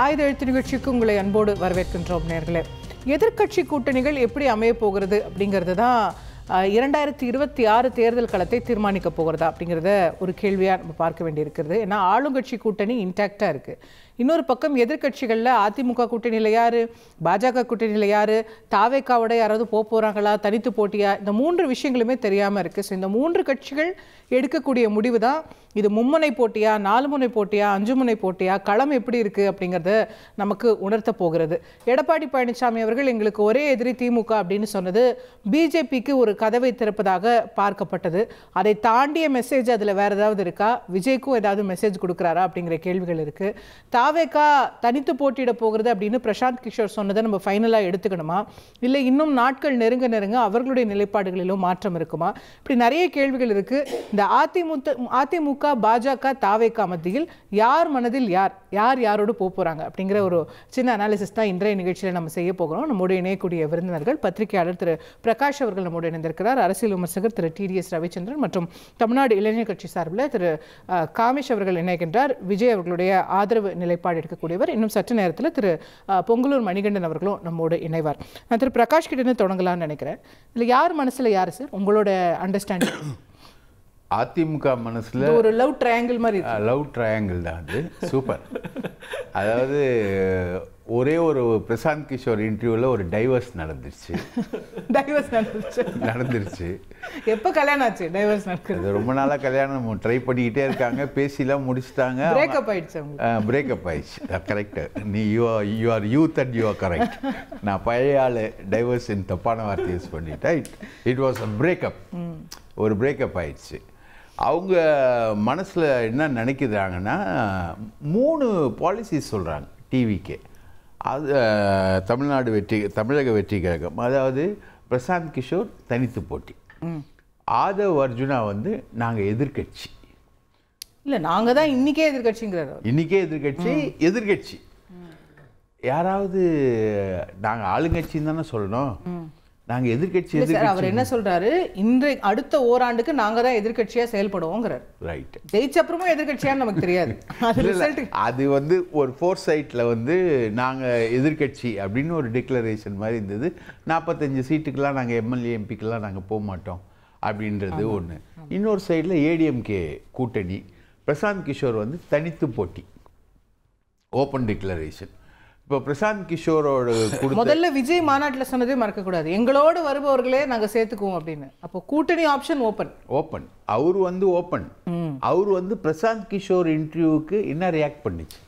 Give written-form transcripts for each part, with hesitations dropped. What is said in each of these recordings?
ஆயுத எழுத்து நிகழ்ச்சிக்கு உங்களை அன்போடு வரவேற்கின்றோம் நேர்களே. எதிர்க்கட்சி கூட்டணிகள் எப்படி அமைய போகிறது அப்படிங்கிறது தான் 2026 தேர்தல் களத்தை தீர்மானிக்க போகிறதா அப்படிங்கிறத ஒரு கேள்வியாக நம்ம பார்க்க வேண்டியிருக்கிறது. ஏன்னா ஆளுங்கட்சி கூட்டணி இன்டாக்டாக இருக்குது. இன்னொரு பக்கம் எதிர்க்கட்சிகளில் அதிமுக கூட்டணியில் யார், பாஜக கூட்டணியில் யார், தாவேக்காவோட யாராவது போகிறாங்களா, தனித்து போட்டியா, இந்த 3 விஷயங்களுமே தெரியாமல் இருக்குது. ஸோ இந்த 3 கட்சிகள் எடுக்கக்கூடிய முடிவு தான் இது மும்முனை போட்டியா, 4 முனை போட்டியா, 5 முனை போட்டியா, களம் எப்படி இருக்குது அப்படிங்கிறத நமக்கு உணர்த்த போகிறது. எடப்பாடி பழனிசாமி அவர்கள் எங்களுக்கு ஒரே எதிரி திமுக அப்படின்னு சொன்னது பிஜேபிக்கு ஒரு கதவை திறப்பதாக பார்க்கப்பட்டது. அதை தாண்டிய மெசேஜ் அதில் வேறு ஏதாவது இருக்கா, விஜய்க்கும் ஏதாவது மெசேஜ் கொடுக்குறாரா அப்படிங்கிற கேள்விகள் இருக்குது. தாவேக்கா தனித்து போட்டியிட போகிறது அப்படின்னு பிரசாந்த் கிஷோர் சொன்னதை நம்ம ஃபைனலாக எடுத்துக்கணுமா, இல்லை இன்னும் நாட்கள் நெருங்க நெருங்க அவர்களுடைய நிலைப்பாடுகளிலும் மாற்றம் இருக்குமா, இப்படி நிறைய கேள்விகள் இருக்குது. இந்த அதிமுக பாஜக தாவேக்கா மத்தியில் யார் மனதில் யார் யாரோடு போகிறாங்க அப்படிங்கிற ஒரு சின்ன அனாலிசிஸ் தான் இன்றைய நிகழ்ச்சியில் நம்ம செய்ய போகிறோம். நம்முடைய இணையக்கூடிய விருந்தினர்கள் பத்திரிகையாளர் திரு பிரகாஷ் அவர்கள் நம்முடைய இணைந்திருக்கிறார், அரசியல் விமர்சகர் திரு டிடிஎஸ் ரவிச்சந்திரன் மற்றும் தமிழ்நாடு இளைஞர் கட்சி சார்பில் திரு காமேஷ் அவர்கள் இணைகின்றார். விஜய் அவர்களுடைய ஆதரவு நிலைப்பாடு எடுக்கக்கூடியவர். இன்னும் சற்று நேரத்தில் திரு பொங்கலூர் மணிகண்டன் அவர்களும் நம்மோடு இணைவார். நான் திரு பிரகாஷ் கிட்ட தொடங்கலாம்னு நினைக்கிறேன். இல்லை யார் மனசில் யார் சார் உங்களோட அண்டர்ஸ்டாண்டிங்? அதிமுக மனசில் ஒரு லவ் ட்ரையாங்கிள் மாதிரி. லவ் ட்ரையாங்கிள் தான் அது. சூப்பர். அதாவது ஒரே ஒரு பிரசாந்த் கிஷோர் இன்டர்வியூவில் ஒரு டைவர்ஸ் நடந்துருச்சு. எப்போ கல்யாணம் ஆச்சு? டைவர்ஸ் நடக்குது. ரொம்ப நாளாக கல்யாணம் ட்ரை பண்ணிக்கிட்டே இருக்காங்க, பேசிலாம் முடிச்சுட்டாங்க, பிரேக்கப் ஆயிடுச்சு. பிரேக்கப் ஆயிடுச்சு. கரெக்டு. நீ you are youth and you are correct. நான் பழைய ஆள் டைவர்ஸ் தப்பான வார்த்தை யூஸ் பண்ணிட்டேன். It was a breakup. ஒரு பிரேக்கப் ஆயிடுச்சு. அவங்க மனசில் என்ன நினைக்கிறாங்கன்னா 3 பாலிசிஸ் சொல்கிறாங்க டிவிக்கு. அது தமிழக வெற்றி கழகம், அதாவது பிரசாந்த் கிஷோர் தனித்து போட்டி, ஆதவ் அர்ஜுனா வந்து நாங்கள் எதிர்கட்சி. இல்லை நாங்கள் தான் இன்றைக்கே எதிர்கட்சிங்கிறார். இன்றைக்கே எதிர்கட்சி யாராவது நாங்கள் ஆளுங்கட்சின்னு தானே சொல்லணும், நாங்கள் எதிர்கட்சி. அவர் என்ன சொல்றாரு, அடுத்த ஓராண்டுக்கு நாங்க தான் எதிர்கட்சியா செயல்படுவோங்கிறார். ரைட். ஜெயிச்ச அப்புறமும் எதிர்கட்சியான்னு நமக்கு தெரியாது. அது வந்து ஒரு 4 சைட்ல வந்து நாங்க எதிர்கட்சி அப்படின்னு ஒரு டிக்ளரேஷன் மாதிரி இருந்தது. 45 சீட்டுக்கெல்லாம் நாங்கள் எம்எல்ஏ எம்பிக்கெல்லாம் நாங்கள் போக மாட்டோம் அப்படின்றது ஒன்று. இன்னொரு சைடில் ஏடிஎம்கே கூட்டணி, பிரசாந்த் கிஷோர் வந்து தனித்து போட்டி, ஓப்பன் டிக்ளரேஷன். இப்போ பிரசாந்த் கிஷோரோட முதல்ல விஜய் மாநாட்டில் சொன்னதே மறக்கக்கூடாது, எங்களோடு வருபவர்களே நாங்கள் சேர்த்துக்குவோம் அப்படின்னு. அப்போ கூட்டணி ஆப்ஷன் ஓப்பன். அவர் வந்து ஓப்பன். அவர் வந்து பிரசாந்த் கிஷோர் இன்டர்வியூக்கு என்ன ரியாக்ட் பண்ணிச்சு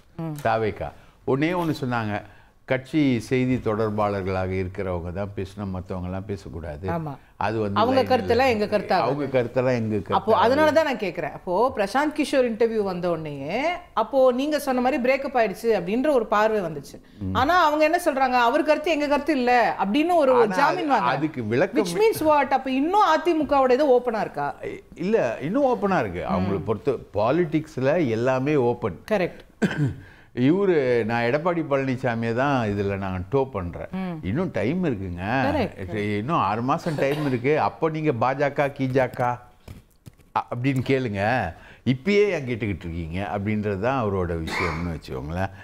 தாவேக்கா? ஒன்று சொன்னாங்க, கட்சி செய்தி தொடர்பாளர்களாக இருக்கிறவங்க தான் பேசணும், மற்றவங்கலாம் பேசக்கூடாது. அது வந்து அவங்க கருத்தெல்லாம் எங்க கருத்தாக, அவங்க கருத்தெல்லாம் எங்க கருத்து. அப்போ அதனால தான் நான் கேட்குறேன். அப்போ பிரசாந்த் கிஷோர் இன்டர்வியூ வந்த உடனே அப்போ நீங்க சொன்ன மாதிரி பிரேக்கப் ஆயிடுச்சு அப்படின்ற ஒரு பார்வை வந்துச்சு. ஆனா அவங்க என்ன சொல்றாங்க, அவர் கருத்து எங்க கருத்து இல்ல அப்படின்னு ஒரு ஜாமீன் வாங்க. அதுக்கு விளக்கம் which means what? அப்ப இன்னும் அதிமுகவோட இது ஓப்பனா இருக்கா? இல்ல, இன்னும் ஓப்பனா இருக்கு. அவங்களை பொறுத்த பாலிடிக்ஸ்ல எல்லாமே ஓப்பன். கரெக்ட். நான் எடப்பாடி பழனிசாமியை தான் இதில் நான் டோ பண்ணுறேன். இன்னும் டைம் இருக்குங்க, இன்னும் 6 மாதம் டைம் இருக்கு. அப்போ நீங்கள் பாஜக கீஜாக்கா அப்படின்னு கேளுங்க, இப்பயே ஏன் கேட்டுக்கிட்டு இருக்கீங்க அப்படின்றது தான் அவரோட விஷயம்னு வச்சுக்கோங்களேன்.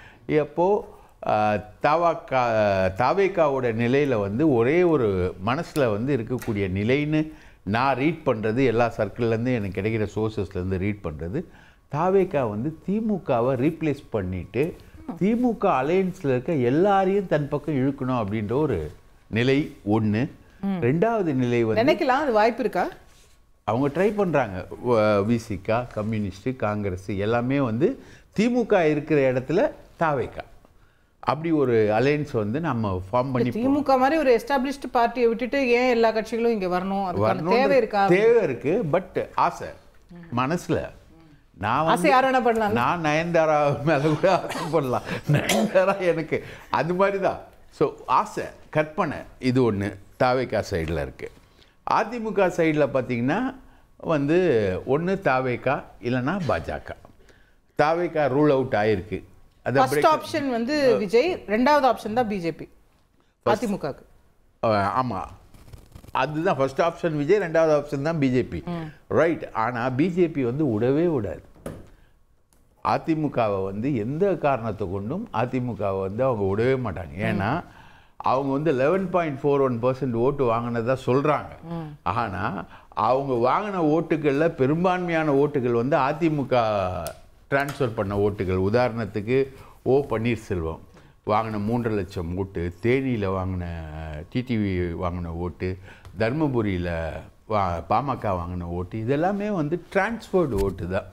அப்போது தாவேக்காவோட நிலையில் வந்து ஒரே ஒரு மனசில் வந்து இருக்கக்கூடிய நிலைன்னு நான் ரீட் பண்ணுறது, எல்லா சர்க்கிள்லேருந்து எனக்கு கிடைக்கிற சோர்ஸஸ்லேருந்து ரீட் பண்ணுறது, தாவேக்கா வந்து திமுகவை ரீப்ளேஸ் பண்ணிட்டு திமுக அலையன்ஸில் இருக்க எல்லாரையும் தன் பக்கம் இழுக்கணும் அப்படின்ற ஒரு நிலை ஒன்று. 2வது நிலை வந்து நினைக்கலாம், அது வாய்ப்பு இருக்கா? அவங்க ட்ரை பண்ணுறாங்க. விசிகா, கம்யூனிஸ்ட், காங்கிரஸ் எல்லாமே வந்து திமுக இருக்கிற இடத்துல தாவேக்கா அப்படி ஒரு அலையன்ஸ் வந்து நம்ம ஃபார்ம் பண்ணி, திமுக மாதிரி ஒரு எஸ்டாப்ளிஷ்டு பார்ட்டியை விட்டுட்டு ஏன் எல்லா கட்சிகளும் இங்கே வரணும், தேவை இருக்கா? தேவை இருக்கு. பட் ஆசை மனசில், நான் நயன்தாரா மேல கூட ஆசைப்படலாம். நயன்தாரா எனக்கு அது மாதிரி தான். ஸோ ஆசை, கற்பனை, இது ஒன்று தாவேக்கா சைடில் இருக்குது. அதிமுக சைடில் பார்த்தீங்கன்னா வந்து ஒன்று தாவேக்கா இல்லைன்னா பாஜக. தாவேக்கா ரூல் அவுட் ஆயிருக்கு. ஃபர்ஸ்ட் ஆப்ஷன் வந்து விஜய், 2வது ஆப்ஷன் தான் பிஜேபி அதிமுகக்கு. ஆமாம், அதுதான் ஃபர்ஸ்ட் ஆப்ஷன் விஜய், 2வது ஆப்ஷன் தான் பிஜேபி. ரைட். ஆனால் பிஜேபி வந்து விடவே விடாது. அதிமுகவை வந்து எந்த காரணத்தை கொண்டும் அதிமுகவை வந்து அவங்க விடவே மாட்டாங்க. ஏன்னா அவங்க வந்து 11.41% ஓட்டு வாங்கினதா சொல்கிறாங்க. ஆனால் அவங்க வாங்கின ஓட்டுகளில் பெரும்பான்மையான ஓட்டுகள் வந்து அதிமுக டிரான்ஸ்ஃபர் பண்ண ஓட்டுகள். உதாரணத்துக்கு பன்னீர்செல்வம் வாங்கின 3.5 லட்சம் ஓட்டு, தேனியில் வாங்கின டிடிவி வாங்கின ஓட்டு, தர்மபுரியில் பாமக வாங்கின ஓட்டு, இதெல்லாமே வந்து டிரான்ஸ்ஃபர்டு ஓட்டு தான்.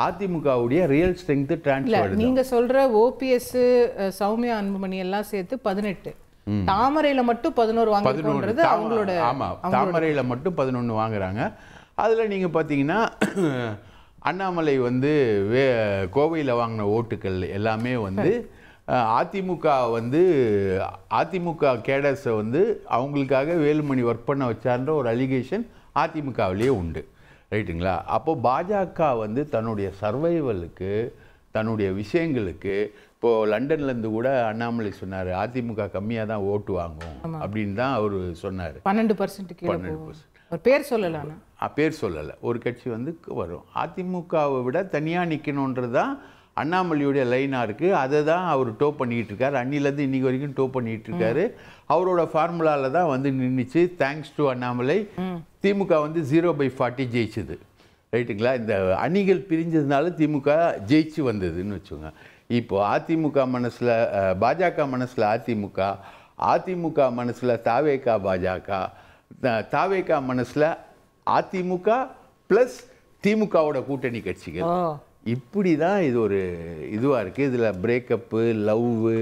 அதிமுகவுடைய ரியல் ஸ்ட்ரென்த் டிரான்ஸ்ஃபர்டு. நீங்க சொல்ற ஓபிஎஸ் சௌமியா அன்புமணி எல்லாம் சேர்த்து 18, தாமரையில மட்டும் 11 வாங்குறது அவங்களோட. ஆமா, தாமரையில மட்டும் 11 வாங்குறாங்க. அதுல நீங்க பாத்தீங்கன்னா அண்ணாமலை வந்து கோவையில் வாங்கின ஓட்டுகள் எல்லாமே வந்து அதிமுக வந்து அதிமுக கேடர்ஸை வந்து அவங்களுக்காக வேலுமணி ஒர்க் பண்ண வச்சார்ன்ற ஒரு அலிகேஷன் அதிமுகவிலேயே உண்டு. ரைட்டுங்களா? அப்போது பாஜக வந்து தன்னுடைய சர்வைவலுக்கு, தன்னுடைய விஷயங்களுக்கு, இப்போது லண்டன்லேருந்து கூட அண்ணாமலை சொன்னார் அதிமுக கம்மியாக தான் ஓட்டு வாங்கும் அப்படின்னு தான் அவர் சொன்னார். 12% 12%. பேர் சொல்லலாம், பேர் சொல்லலை. ஒரு கட்சி வந்து வரும். அதிமுகவை விட தனியாக நிற்கணுன்றது தான் அண்ணாமலையுடைய லைனாக இருக்குது. அதை தான் அவர் டோ பண்ணிக்கிட்டு இருக்காரு. அன்னிலேருந்து இன்றைக்கி வரைக்கும் டோ பண்ணிகிட்டு இருக்காரு. அவரோட ஃபார்முலாவில் தான் வந்து நின்றுச்சு. தேங்க்ஸ் டு அண்ணாமலை திமுக வந்து 0/40 ஜெயிச்சுது. ரைட்டுங்களா? இந்த அணிகள் பிரிஞ்சதுனால திமுக ஜெயிச்சு வந்ததுன்னு வச்சுக்கோங்க. இப்போது அதிமுக மனசில் பாஜக, மனசில் அதிமுக, அதிமுக மனசில் தாவேகா பாஜக, தாவேகா மனசில் அதிமுக ப்ளஸ் திமுகவோட கூட்டணி கட்சிகள். இப்படி தான் இது ஒரு இதுவாக இருக்குது. இதில் பிரேக்கப்பு, லவ்வு,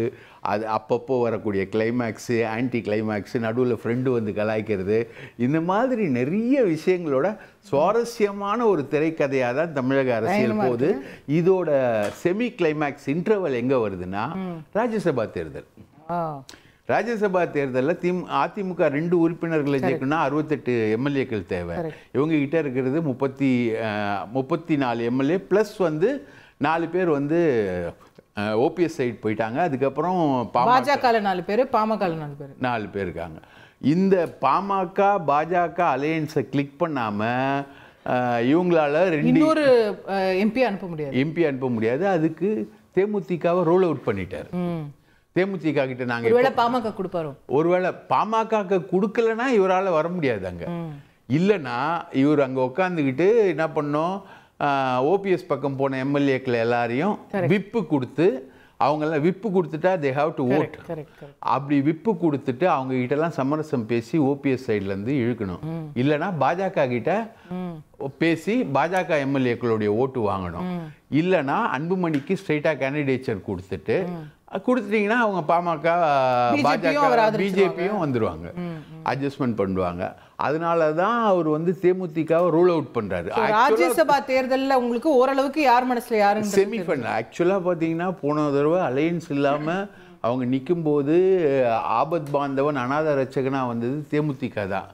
அது அப்பப்போ வரக்கூடிய கிளைமேக்ஸு, ஆன்டி கிளைமேக்ஸு, நடுவில் ஃப்ரெண்டு வந்து கலாய்க்கிறது, இந்த மாதிரி நிறைய விஷயங்களோட சுவாரஸ்யமான ஒரு திரைக்கதையாக தான் தமிழக அரசியல் போகுது. இதோட செமி கிளைமேக்ஸ் இன்டர்வல் எங்கே வருதுன்னா ராஜ்யசபா தேர்தல். ராஜ்யசபா தேர்தலில் அதிமுக 2 உறுப்பினர்களை ஜெயிக்கணும்னா 68 எம்எல்ஏக்கள் தேவை. இவங்க கிட்ட இருக்கிறது 34 எம்எல்ஏ ப்ளஸ் வந்து 4 பேர் வந்து ஓபிஎஸ் சைடு போயிட்டாங்க. அதுக்கப்புறம் பாஜக 4 பேர், பாமக 4 பேர் இருக்காங்க. இந்த பாமக பாஜக அலையன்ஸை கிளிக் பண்ணாமல் இவங்களால 2 எம்பி அனுப்ப முடியாது. அதுக்கு தேமுதிகவை ரோல் அவுட் பண்ணிட்டார். தேமுதிக கிட்ட நாங்கள் ஒருவேளை பாமக கொடுப்பாரோ, ஒருவேளை பாமக கொடுக்கலன்னா இவரால் வர முடியாது அங்கே. இல்லைன்னா இவர் அங்கே உட்காந்துக்கிட்டு என்ன பண்ணோம், ஓபிஎஸ் பக்கம் போன எம்எல்ஏக்கள் எல்லாரையும் விப்பு கொடுத்து, அவங்கெல்லாம் விப்பு கொடுத்துட்டா தே ஹாவ் டு ஓட். அப்படி விப்பு கொடுத்துட்டு அவங்க கிட்டலாம் சமரசம் பேசி ஓபிஎஸ் சைட்லேருந்து இழுக்கணும். இல்லைன்னா பாஜக கிட்ட பேசி பாஜக எம்எல்ஏக்களுடைய ஓட்டு வாங்கணும். இல்லைன்னா அன்புமணிக்கு ஸ்ட்ரைட்டாக கேண்டிடேச்சர் கொடுத்துட்டீங்கன்னா அவங்க பாமக பாஜக பிஜேபியும் வந்துடுவாங்க, அட்ஜஸ்ட்மெண்ட் பண்ணுவாங்க. அதனால தான் அவர் வந்து தேமுதிகவை ரூல் அவுட் பண்றாரு. ராஜ்யசபா தேர்தலில் உங்களுக்கு ஓரளவுக்கு யார் மனசுல யாரும் செமிஃபைனல் ஆக்சுவலாக பார்த்தீங்கன்னா போன தடவை அலையன்ஸ் இல்லாமல் அவங்க நிற்கும்போது ஆபத் பாந்தவன் அநாத ரட்சகனா வந்தது தேமுதிக தான்.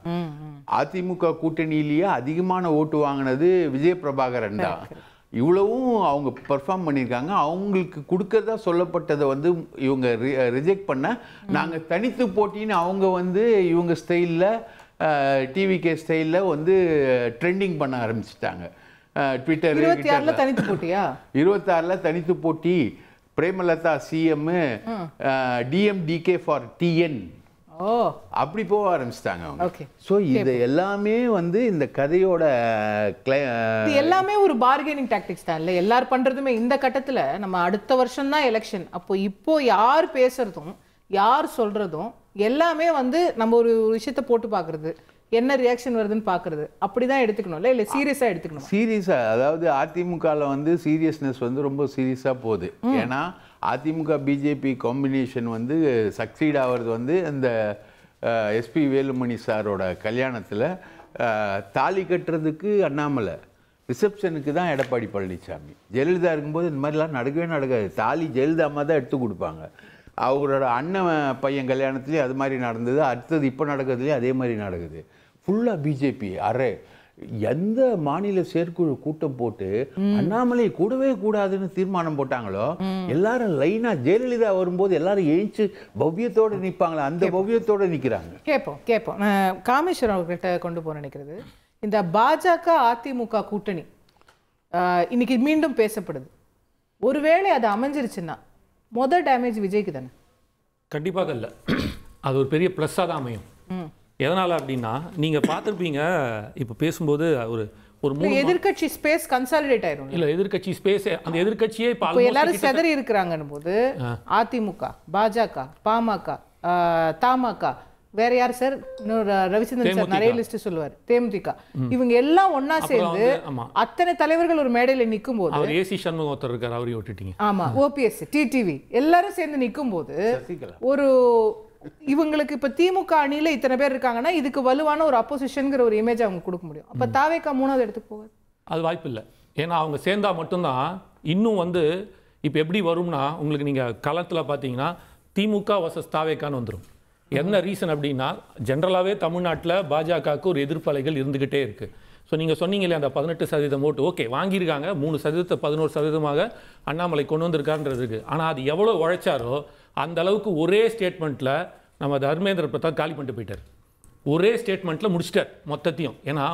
அதிமுக கூட்டணியிலேயே அதிகமான ஓட்டு வாங்கினது விஜய பிரபாகரன் தான். இவ்வளவும் அவங்க பெர்ஃபார்ம் பண்ணியிருக்காங்க. அவங்களுக்கு கொடுக்கறதா சொல்லப்பட்டதை வந்து இவங்க ரிஜெக்ட் பண்ண, நாங்கள் தனித்து போட்டின்னு அவங்க வந்து இவங்க ஸ்டைலில் டிவிகே ஸ்டைலில் வந்து ட்ரெண்டிங் பண்ண ஆரம்பிச்சிட்டாங்க. ட்விட்டர் 26ல் தனித்து போட்டியா? 26ல் தனித்து போட்டி, Premalatha CM, DMDK for TN, அப்படி போக ஆரம்பிச்சிட்டாங்க அவங்க. ஸோ இது எல்லாமே வந்து இந்த கதையோட எல்லாமே ஒரு பார்கெனிங் டாக்டிக்ஸ் தான் இல்லை? எல்லாரும் பண்றதுமே இந்த கட்டத்தில் நம்ம அடுத்த வருஷம் தான் எலெக்ஷன். இப்போ யார் பேசுறதும் யார் சொல்றதும் எல்லாமே வந்து நம்ம ஒரு விஷயத்த போட்டு பார்க்கறது, என்ன ரியாக்ஷன் வருதுன்னு பார்க்கறது, அப்படிதான் எடுத்துக்கணும் இல்லை சீரியஸாக எடுத்துக்கணும். சீரியஸாக, அதாவது அதிமுகவில் வந்து சீரியஸ்னஸ் வந்து ரொம்ப சீரியஸாக போகுது. ஏன்னா அதிமுக பிஜேபி காம்பினேஷன் வந்து சக்சீட் ஆகிறது வந்து இந்த எஸ்பி வேலுமணி சாரோட கல்யாணத்தில் தாலி கட்டுறதுக்கு அண்ணாமலை, ரிசப்ஷனுக்கு தான் எடப்பாடி பழனிசாமி. ஜெயலலிதா இருக்கும்போது இந்த மாதிரிலாம் நடக்கவே நடக்காது. தாலி ஜெயலலிதா அம்மா தான் எடுத்து கொடுப்பாங்க. அவரோட அண்ணன் பையன் கல்யாணத்துலேயும் அது மாதிரி நடந்தது. அடுத்தது இப்போ நடக்கிறதுலேயும் அதே மாதிரி நடக்குது. ஃபுல்லாக பிஜேபி அரே. எந்த மாநில செயற்குழு கூட்டம் போட்டு அண்ணாமலை கூடவே கூடாதுன்னு தீர்மானம் போட்டாங்களோ, எல்லாரும் லைனா ஜெயலலிதா வரும்போது எல்லாரும் எழுந்து பவ்யத்தோட நிற்பாங்களா, அந்த பவ்யத்தோட நிற்கிறாங்க. கேட்போம் காமேஸ்வரன் அவர்கிட்ட கொண்டு போக நினைக்கிறது, இந்த பாஜக அதிமுக கூட்டணி இன்னைக்கு மீண்டும் பேசப்படுது. ஒருவேளை அது அமைஞ்சிருச்சுன்னா முதல் டேமேஜ் விஜய்க்கு தானே? கண்டிப்பாக இல்லை, அது ஒரு பெரிய ப்ளஸ்ஸாக தான் அமையும். எதனால் அப்படின்னா நீங்கள் பார்த்துருப்பீங்க இப்போ பேசும்போது ஒரு எதிர்க்கட்சி ஸ்பேஸ் கன்சாலிடேட் ஆயிரும். இல்ல எதிர்க்கட்சி ஸ்பேஸ், அந்த எதிர்க்கட்சியே இப்போ எல்லாரும் செதறி இருக்கிறாங்கன்னு போது அதிமுக, பாஜக, பாமக, தமாக, வேற யார் சார், ரவிச்சந்திரன் சார் நிறைய லிஸ்ட் சொல்லுவார், தேமுதிக, இவங்க எல்லாம் ஒன்னா சேர்ந்து அத்தனை தலைவர்கள் ஒரு மேடையில நிக்கும் போது, அவர் ஏசி சண்முகம் ஒருத்தர் இருக்காரு, அவரையும் விட்டுட்டீங்க. ஆமா, ஓபிஎஸ், டிடிவி எல்லாரும் சேர்ந்து நிக்கும் போது ஒரு இவங்களுக்கு இப்ப திமுக அணியில இத்தனை பேர் இருக்காங்கன்னா இதுக்கு வலுவான ஒரு அப்போசிஷன்ங்கிற ஒரு இமேஜ் அவங்க கொடுக்க முடியும். அப்ப தாவேகா மூணாவது இடத்துக்கு போவார்? அது வாய்ப்பு இல்லை. ஏன்னா அவங்க சேர்ந்தா மட்டும்தான் இன்னும் இப்போ எப்படி வரும்னா, உங்களுக்கு நீங்க களத்தில் பார்த்தீங்கன்னா திமுக வர்சஸ் தாவேகான்னு வந்துடும். என்ன ரீசன் அப்படின்னா, ஜென்ரலாகவே தமிழ்நாட்டில் பாஜகவுக்கு ஒரு எதிர்ப்பலைகள் இருந்துகிட்டே இருக்கு. ஸோ நீங்கள் சொன்னீங்க இல்லையா, அந்த 18% ஓட்டு ஓகே வாங்கியிருக்காங்க, 3% 11% அண்ணாமலை கொண்டு வந்திருக்காருன்றதுக்கு. ஆனால் அது எவ்வளோ உழைச்சாரோ அந்த அளவுக்கு ஒரே ஸ்டேட்மெண்ட்டில் நம்ம தர்மேந்திர பிரதான் காலி பண்ணிட்டு போயிட்டார். ஒரே ஸ்டேட்மெண்ட்டில் முடிச்சிட்டார் மொத்தத்தையும். ஏன்னா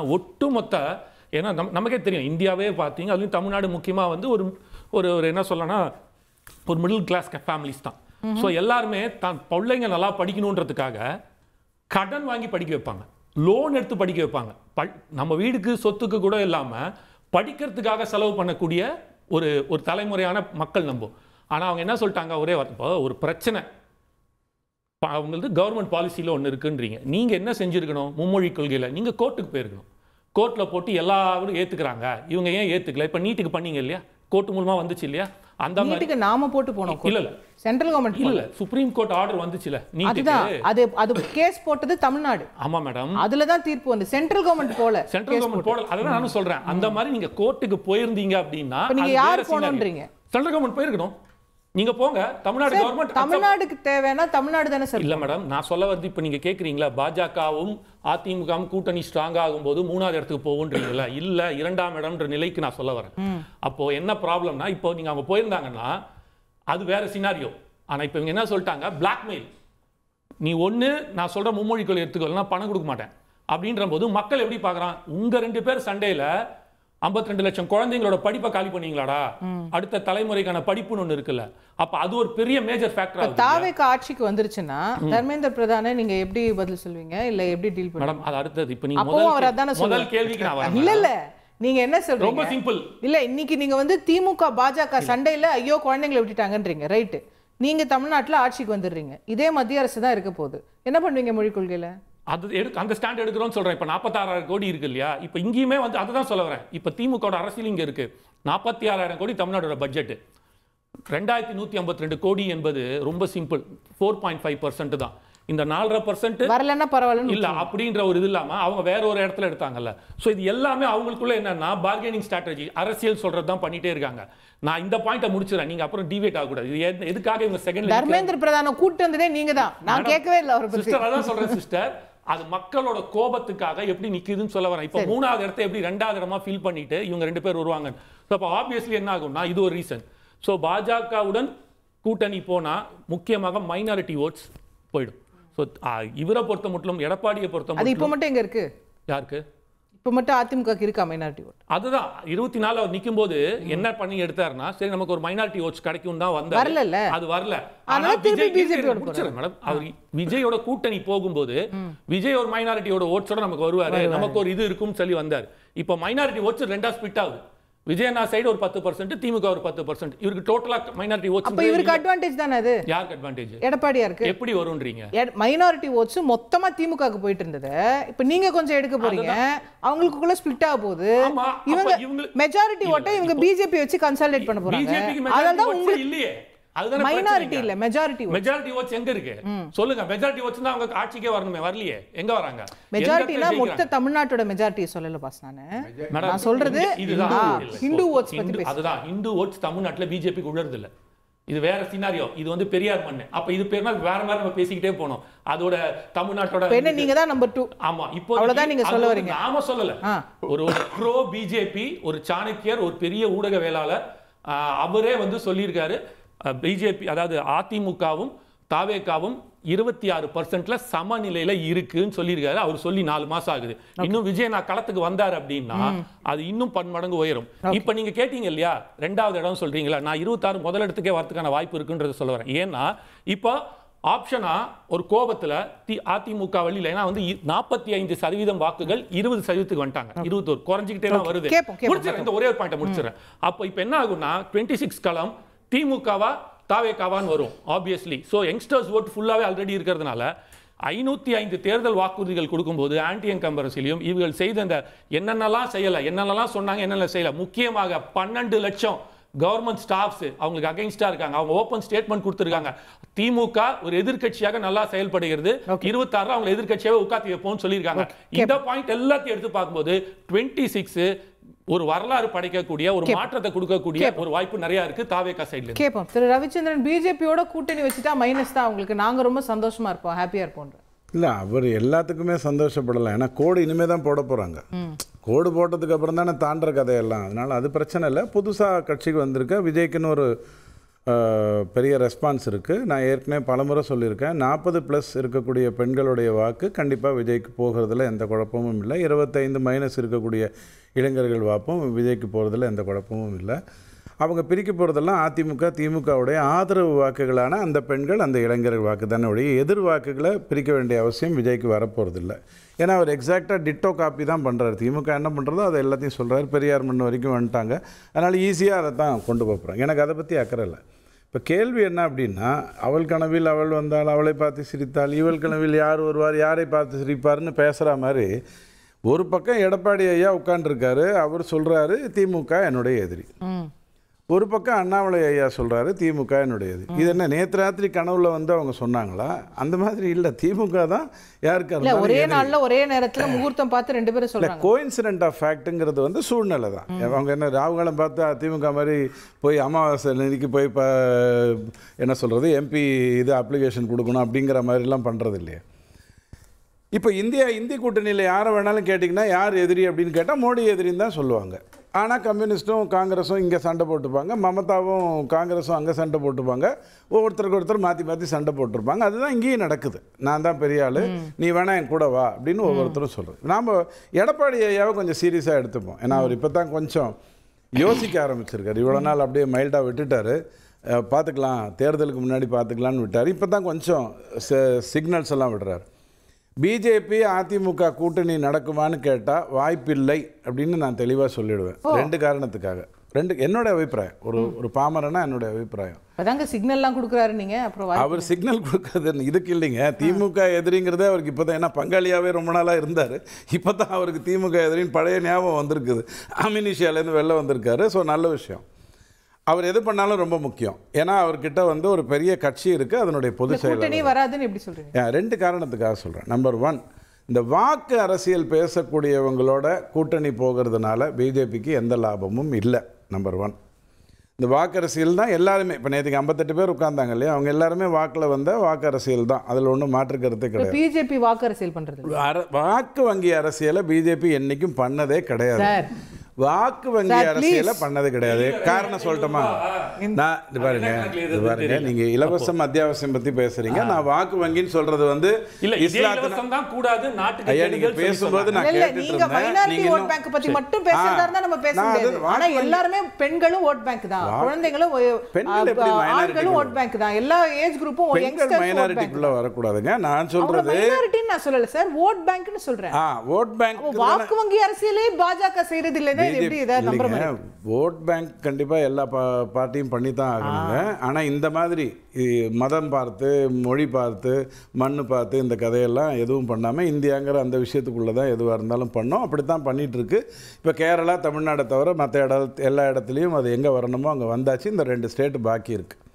ஏன்னா நமக்கே தெரியும், இந்தியாவே பார்த்தீங்க, அதுலேயும் தமிழ்நாடு முக்கியமாக ஒரு ஒரு என்ன சொல்லனா ஒரு மிடில் கிளாஸ் ஃபேமிலிஸ் தான். ஸோ எல்லாருமே தான் பிள்ளைங்க நல்லா படிக்கணுன்றதுக்காக கடன் வாங்கி படிக்க வைப்பாங்க, லோன் எடுத்து படிக்க வைப்பாங்க. நம்ம வீடுக்கு சொத்துக்கு கூட இல்லாமல் படிக்கிறதுக்காக செலவு பண்ணக்கூடிய ஒரு தலைமுறையான மக்கள் நம்பும். ஆனால் அவங்க என்ன சொல்லிட்டாங்க, ஒரே ஒரு பிரச்சனை, அவங்களுக்கு கவர்மெண்ட் பாலிசியில் ஒன்று இருக்குன்றீங்க, நீங்கள் என்ன செஞ்சுருக்கணும், மும்மொழி கொள்கையில் நீங்கள் கோர்ட்டுக்கு போயிருக்கணும். கோர்ட்டில் போட்டு எல்லாரும் ஏற்றுக்கிறாங்க, இவங்க ஏன் ஏற்றுக்கல? இப்போ நீட்டுக்கு பண்ணீங்க இல்லையா, கோர்ட் மூலமாக வந்துச்சு இல்லையா, அந்த நீட்டுக்கு நாம போட்டு போனோம். இல்ல சென்ட்ரல் கவர்மெண்ட் இல்ல, சுப்ரீம் கோர்ட் ஆர்டர் வந்துச்சுல நீட்டுக்கு. அது கேஸ் போட்டது தமிழ்நாடு. ஆமா மேடம், அதுல தான் தீர்ப்பு வந்து சென்ட்ரல் கவர்மெண்ட் போல. சென்ட்ரல் கவர்மெண்ட் போல, அதான் நானும் சொல்றேன். அந்த மாதிரி நீங்க கோர்ட்டுக்கு போயிருந்தீங்க அப்படின்னா நீங்க யார் போறீங்க? சென்ட்ரல் கவர்மெண்ட் போயிருக்கணும். நீங்க போங்க, தமிழ்நாடு கவர்மெண்ட். தமிழ்நாடுக்கு தேவைன்னா தமிழ்நாடு தானே சார். இல்ல மேடம், நான் சொல்ல வந்து இப்ப நீங்க கேக்குறீங்களா, பாஜகவும் அதிமுகவும் கூட்டணி ஸ்ட்ராங் ஆகும்போது மூணாவது இடத்துக்கு போகுன்றீங்களா? இல்ல, இரண்டாம் இடம்ன்ற நிலைக்கு நான் சொல்ல வரேன். அப்போ என்ன ப்ராப்ளம்னா, இப்போ நீங்க அவங்க போயிருந்தாங்கன்னா அது வேற சினாரியோ. ஆனா இப்போ இவங்க என்ன சொல்லிட்டாங்க, பிளாக்மெயில், நீ ஒண்ணு நான் சொல்ற மும்மொழி கொள்கை எடுத்துக்கோ, பணம் கொடுக்க மாட்டேன் அப்படின்ற போது மக்கள் எப்படி பாக்குறான், உங்க 2 பேர் சண்டையில 52 லட்சம் குழந்தைங்களோட படிப்பை காலி பண்ணீங்களாடா, அடுத்த தலைமுறைக்கான படிப்புன்னு ஒண்ணு இருக்குல்ல, அப்ப அது ஒரு பெரிய மேஜர் ஃபேக்டர் ஆகுது. தாவேகா ஆட்சிக்கு வந்துருச்சுன்னா தர்மேந்திர பிரதானை நீங்க எப்படி பதில் சொல்வீங்க, இல்ல எப்படி டீல் பண்ணுவீங்க மேடம்? அது அடுத்தது. இப்போ நீங்க முதல் கேள்விக்கு நான் வரேன். இல்ல நீங்க என்ன சொல்றீங்க? ரொம்ப சிம்பிள். இல்ல, இன்னைக்கு நீங்க திமுக பாஜக சண்டையில ஐயோ குழந்தைங்களை விட்டுட்டாங்கன்றீங்க, ரைட்? நீங்க தமிழ்நாட்டுல ஆட்சிக்கு வந்துடுறீங்க, இதே மத்திய அரசு தான் இருக்க போகுது, என்ன பண்ணுவீங்க மொழி கொள்கையில? அந்த ஸ்டாண்ட் எடுக்கிறோம்னு சொல்றேன். இப்ப 46,000 கோடி இருக்கு இல்லையா, இப்ப இங்கேயுமே அதுதான் சொல்ல வரேன். இப்ப திமுக அரசியல் இங்க இருக்கு, 46,000 கோடி தமிழ்நாடோட பட்ஜெட், 2152 கோடி என்பது ரொம்ப சிம்பிள், 4.5% தான். இந்த 4.5% வரலன்னா பரவாயில்ல இல்ல அப்படின்ற ஒரு இது இல்லாம அவங்க வேற ஒரு இடத்துல எடுத்தாங்கல்ல. சோ இது எல்லாமே அவங்களுக்குள்ள என்னன்னா பார்கெனிங் ஸ்ட்ராட்டஜி, அரசியல் சொல்றது தான் பண்ணிட்டே இருக்காங்க. நான் இந்த பாயிண்ட முடிச்சிரேன், நீங்க அப்புறம் டிவேட் ஆக கூடாது. இது எதுக்காக இவங்க செகண்ட் தர்மேந்திர பிரதான கூட்டி வந்ததே நீங்க தான், நான் கேட்கவே இல்ல அவர் பத்தி. சிஸ்டர் அதான் சொல்றேன் சிஸ்டர், அது மக்களோட கோபத்துக்காக எப்படி நிக்குதுன்னு சொல்ல வரேன். இப்போ 3வது இடத்தை எப்படி 2வது இடமா ஃபீல் பண்ணிட்டு இவங்க 2 பேர் வருவாங்க. சோ அப்ப ஆப்வியஸ்லி என்ன ஆகும்னா இது ஒரு ரீசன். சோ பாஜகவுடன் கூட்டணி போனா முக்கியமாக மைனாரிட்டி ஓட்ஸ் போய்டும். சோ இவரை பொறுத்த மட்டும், எடப்பாடியை பொறுத்த மட்டும், அது இப்போ மட்டும் எங்க இருக்கு? யாருக்கு இப்போ மட்டும்? அதிமுகக்கு இருக்கா மைனாரிட்டி ஓட்? அதுதான் 24 அவர் நிக்கும் போது என்ன பண்ணி எடுத்தாருன்னா, சரி நமக்கு ஒரு மைனாரிட்டி ஓட்ஸ் கிடைக்கும் தான் வந்தாரு, வரல, அது வரல. ஆனா மேடம் அவர் விஜயோட கூட்டணி போகும்போது விஜய் ஒரு மைனாரிட்டியோட ஓட்ஸோட நமக்கு வருவாரு, நமக்கு ஒரு இது இருக்கும்னு சொல்லி வந்தார். இப்போ மைனாரிட்டி ஓட்ஸ் 2ஆ ஸ்பிளிட் ஆகுது. விஜயனா சைடு ஒரு 10%, திமுக ஒரு 10%. இவருக்கு டோட்டலா மைனாரிட்டி ஓட்ஸ். அப்ப இவருக்கு அட்வான்டேஜ் தானே அது? யாருக்கு அட்வான்டேஜ்? எடப்பாடியாருக்கு. எப்படி வரும்ன்றீங்க? மைனாரிட்டி ஓட்ஸ் மொத்தமா திமுகக்கு போயிட்டு இருந்தது, இப்போ நீங்க கொஞ்சம் எடுக்க போறீங்க, அவங்களுக்குள்ள ஸ்பிளிட் ஆக போகுது. இவங்க மெஜாரிட்டி ஓட்டை இவங்க பிஜேபி வச்சு கன்சாலிடேட் பண்ண போறாங்க. அதனால உங்களுக்கு இல்லையே, அதுதான் மைனாரிட்டி இல்ல மெஜாரிட்டி. மெஜாரிட்டி ஓட்ஸ் எங்க இருக்கு சொல்லுங்க? மெஜாரிட்டி ஓட்ஸ் தான் அவங்க ஆட்சிக்கே வரணுமே, வரலையே, எங்க வராங்க? மெஜாரிட்டினா மொத்த தமிழ்நாட்டோட மெஜாரிட்டி சொல்லல பாஸ், நான் சொல்றது இதுதான் ஹிந்து ஓட்ஸ் பத்தி பேசுறேன். அதுதான் ஹிந்து ஓட்ஸ் தமிழ்நாட்டுல பிஜேபிக்கு உள்ளது இல்ல, இது வேற சினாரியோ. இது பெரியார் மண்ணு. அப்ப இது பேர்னா வேற மாதிரி நம்ம பேசிக்கிட்டே போனோம். அதோட தமிழ்நாட்டோட என்ன நீங்க தான் நம்பர் 2. ஆமா, இப்போ அவ்வளவுதான் நீங்க சொல்ல வரீங்க. நாம சொல்லல, ஒரு ப்ரோ பிஜேபி, ஒரு சாணக்கியர், ஒரு பெரிய ஊடகவியலாளர், அவரே சொல்லியிருக்காரு, பிஜேபி அதாவது அதிமுகவும் தாவேகாவும் 26% சமநிலையில இருக்குன்னு சொல்லியிருக்காரு. அவர் சொல்லி 4 மாசம் ஆகுது. இன்னும் விஜய் நான் களத்துக்கு வந்தார் அப்படின்னா அது இன்னும் பன்மடங்கு உயரும். இப்ப நீங்க கேட்டீங்க இல்லையா, 2வது இடம் சொல்றீங்களா, நான் 26 முதலிடத்துக்கே வரதுக்கான வாய்ப்பு இருக்குன்றத சொல்ல வரேன். ஏன்னா இப்போ ஆப்ஷனா ஒரு கோபத்துல அதிமுக வழியில ஏன்னா வந்து 45% வாக்குகள் 20% வந்துட்டாங்க. 21 குறைஞ்சிக்கிட்டே தான் வருது. முடிச்சிடறேன், இந்த ஒரே ஒரு பாயிண்ட் முடிச்சிடறேன். அப்போ இப்போ என்ன ஆகும்னா 26 களம் திமுகவா தாவேகாவான்னு வரும் ஆப்வியஸ்லி. ஸோ யங்ஸ்டர்ஸ் ஓட்டு ஃபுல்லாகவே ஆல்ரெடி இருக்கிறதுனால 505 தேர்தல் வாக்குறுதிகள் கொடுக்கும்போது ஆன்டி என்கம்பரன்சிலையும் இவர்கள் செய்த இந்த என்னென்னலாம் செய்யலை, என்னென்னலாம் சொன்னாங்க, என்னென்ன செய்யலை, முக்கியமாக 12 லட்சம் கவர்மெண்ட் ஸ்டாஃப்ஸ் அவங்களுக்கு அகைன்ஸ்டா இருக்காங்க. அவங்க ஓபன் ஸ்டேட்மெண்ட் கொடுத்திருக்காங்க. திமுக ஒரு எதிர்க்கட்சியாக நல்லா செயல்படுகிறது, 26 அவங்க எதிர்க்கட்சியாவே உட்கார்த்தி வைப்போம்னு சொல்லியிருக்காங்க. இந்த பாயிண்ட் எல்லாத்தையும் எடுத்து பார்க்கும்போது 26 ஒரு வரலாறு படைக்கக்கூடிய ஒரு மாற்றத்தை கொடுக்கக்கூடிய ஒரு வாய்ப்பு நிறைய இருக்கு தாவேகா சைடுல. கேப்போம் திரு ரவிச்சந்திரன், பிஜேபியோட கூட்டணி வச்சுட்டா மைனஸ் தான் உங்களுக்கு, நாங்க ரொம்ப சந்தோஷமா இருப்போம், ஹாப்பியா இருப்போம். இல்லை, அவர் எல்லாத்துக்குமே சந்தோஷப்படலாம். ஏன்னா கோடு இனிமேல் தான் போட போகிறாங்க. கோடு போட்டதுக்கு அப்புறம் தானே தாண்டுற கதையெல்லாம். அதனால் அது பிரச்சனை இல்லை. புதுசாக கட்சிக்கு வந்திருக்க விஜய்க்குன்னு ஒரு பெரிய ரெஸ்பான்ஸ் இருக்குது. நான் ஏற்கனவே பலமுறை சொல்லியிருக்கேன், 40+ இருக்கக்கூடிய பெண்களுடைய வாக்கு கண்டிப்பாக விஜய்க்கு போகிறதுல எந்த குழப்பமும் இல்லை. 25 மைனஸ் இருக்கக்கூடிய இளைஞர்கள் வாப்பும் விஜய்க்கு போகிறதுல எந்த குழப்பமும் இல்லை. அவங்க பிரிக்க போகிறதெல்லாம் அதிமுக திமுகவுடைய ஆதரவு வாக்குகளான அந்த பெண்கள் அந்த இளைஞர்கள் வாக்கு தானே ஒழிய எதிர் வாக்குகளை பிரிக்க வேண்டிய அவசியம் விஜய்க்கு வரப்போகிறதில்ல. ஏன்னா அவர் எக்ஸாக்டாக டிட்டோ காப்பி தான் பண்ணுறாரு. திமுக என்ன பண்ணுறதோ அதை எல்லாத்தையும் சொல்கிறார். பெரியார் மண் வரைக்கும் வந்துட்டாங்க. அதனால் ஈஸியாக அதை தான் கொண்டு போகிறாங்க. எனக்கு அதை பற்றி அக்கறை இல்லை. இப்போ கேள்வி என்ன அப்படின்னா, அவள் கனவில் அவள் வந்தால் அவளை பார்த்து சிரித்தாள், இவள் கனவில் யார் வருவார் யாரை பார்த்து சிரிப்பார்னு பேசுகிற மாதிரி ஒரு பக்கம் எடப்பாடி ஐயா உட்காண்டிருக்காரு. அவர் சொல்கிறாரு திமுக என்னுடைய எதிரி. ஒரு பக்கம் அண்ணாமலை ஐயா சொல்கிறாரு திமுக என்னுடைய எதிரி. இது என்ன நேற்று ராத்திரி கனவுல வந்து அவங்க சொன்னாங்களா? அந்த மாதிரி இல்லை. திமுக தான் யாருக்கு ஒரே நாளில் ஒரே நேரத்தில் முகூர்த்தம் பார்த்து 2 பேரும் சொல்கிறாங்க. கோயின்சிடென்ட் ஆஃப் ஃபேக்ட்டுங்கிறது வந்து சூழ்நிலை தான். அவங்க என்ன ராகுகாலம் பார்த்து திமுக மாதிரி போய் அமாவாசை நிதிக்கு போய் என்ன சொல்கிறது எம்பி இது அப்ளிகேஷன் கொடுக்கணும் அப்படிங்கிற மாதிரிலாம் பண்ணுறது இல்லையா. இப்போ இந்தி கூட்டணியில் யாரை வேணாலும் கேட்டிங்கன்னா யார் எதிரி அப்படின்னு கேட்டால் மோடி எதிரின்னு தான் சொல்லுவாங்க. ஆனால் கம்யூனிஸ்ட்டும் காங்கிரஸும் இங்கே சண்டை போட்டுப்பாங்க, மமதாவும் காங்கிரஸும் அங்கே சண்டை போட்டுப்பாங்க, ஒவ்வொருத்தருக்கு ஒருத்தர் மாற்றி மாற்றி சண்டை போட்டிருப்பாங்க. அதுதான் இங்கேயும் நடக்குது. நான் தான் பெரிய ஆள், நீ வேணா என் கூட வா அப்படின்னு ஒவ்வொருத்தரும் சொல்கிறோம். நாம் எடப்பாடி ஐயாவை கொஞ்சம் சீரியஸாக எடுத்துப்போம். ஏன்னா அவர் இப்போ தான் கொஞ்சம் யோசிக்க ஆரம்பிச்சிருக்காரு. இவ்வளோ நாள் அப்படியே மைல்டாக விட்டுட்டார். பார்த்துக்கலாம், தேர்தலுக்கு முன்னாடி பார்த்துக்கலான்னு விட்டார். இப்போ தான் கொஞ்சம் சிக்னல்ஸ் எல்லாம் விடுறாரு. பிஜேபி அதிமுக கூட்டணி நடக்குமான்னு கேட்டால் வாய்ப்பில்லை அப்படின்னு நான் தெளிவாக சொல்லிடுவேன். 2 காரணத்துக்காக. என்னோட அபிப்பிராயம், ஒரு பாமரனா என்னுடைய அபிப்பிராயம். அதாங்க சிக்னல்லாம் கொடுக்குறாரு நீங்க. அப்புறம் அவர் சிக்னல் கொடுக்குறது இதுக்கு இல்லைங்க. திமுக எதிரிங்கிறதே அவருக்கு இப்போ தான், ஏன்னா பங்காளியாகவே ரொம்ப நாளாக இருந்தார். இப்போ தான் அவருக்கு திமுக எதிரின்னு பழைய ஞாபகம் வந்திருக்குது. அமினிஷியாலேருந்து வெளில வந்திருக்காரு. ஸோ நல்ல விஷயம். அவர் எது பண்ணாலும் ரொம்ப முக்கியம். ஏன்னா அவர்கிட்ட வந்து ஒரு பெரிய கட்சி இருக்குது, அதனுடைய பொதுச் செயலாளர் வராதுன்னு எப்படி சொல்கிறீங்க? 2 காரணத்துக்காக சொல்கிறேன். நம்பர் 1, இந்த வாக்கு அரசியல் பேசக்கூடியவங்களோட கூட்டணி போகிறதுனால பிஜேபிக்கு எந்த லாபமும் இல்லை. நம்பர் 1, இந்த வாக்கு அரசியல் தான் எல்லாருமே. இப்போ நேற்றுக்கு 58 பேர் உட்கார்ந்தாங்க இல்லையா, அவங்க எல்லாருமே வாக்கில் வந்த வாக்கு அரசியல் தான். அதில் ஒன்றும் மாற்று கருத்தே கிடையாது. பிஜேபி வாக்கு அரசியல் பண்ணுறது, வாக்கு வங்கி அரசியலை பிஜேபி என்னைக்கும் பண்ணதே கிடையாது. வாக்கு வங்கி அரசியல பண்ணது கிடையாது. காரணம் சொல்லட்டுமா? நான் இது பாருங்க, நீங்க இலவசம் அத்தியாவசியம் பத்தி பேசுறீங்க. நான் வாக்கு வங்கின்னு சொல்றது வந்து இஸ்லாத்துக்கு தான் கூடாது. நாட்டுக்கு ஐயா நீங்க பேசும்போது நான் கேட்டுட்டு இருந்தேன். நீங்க ஓட் பேங்க் பத்தி மட்டும் பேசுறதா இருந்தா நம்ம பேச முடியாது. ஆனா எல்லாரும் பெண்களும் ஓட் பேங்க் தான், குழந்தைகளும் ஆண்களும் ஓட் பேங்க் தான், எல்லா ஏஜ் குரூப்பும் யங்ஸ்டர்ஸ் மைனாரிட்டிக்குள்ள வரக்கூடாதுங்க. நான் சொல்றது மைனாரிட்டி நான் சொல்லல சார், ஓட் பேங்க்னு சொல்றேன். ஓட் பேங்க் வாக்கு வங்கி அரசியலே பாஜக செய்யறது இல்லைன்னா ஓட் பேங்க் கண்டிப்பாக எல்லா பார்ட்டியும் பண்ணி தான் ஆகணுங்க. ஆனால் இந்த மாதிரி மதம் பார்த்து, மொழி பார்த்து, மண் பார்த்து இந்த கதையெல்லாம் எதுவும் பண்ணாமல் இந்தியாங்கிற அந்த விஷயத்துக்குள்ளே தான் எதுவாக இருந்தாலும் பண்ணோம். அப்படி தான் பண்ணிகிட்ருக்கு. இப்போ கேரளா, தமிழ்நாடை தவிர மற்ற எல்லா இடத்துலையும் அது எங்கே வரணுமோ அங்கே வந்தாச்சு. இந்த 2 ஸ்டேட்டு பாக்கி இருக்குது.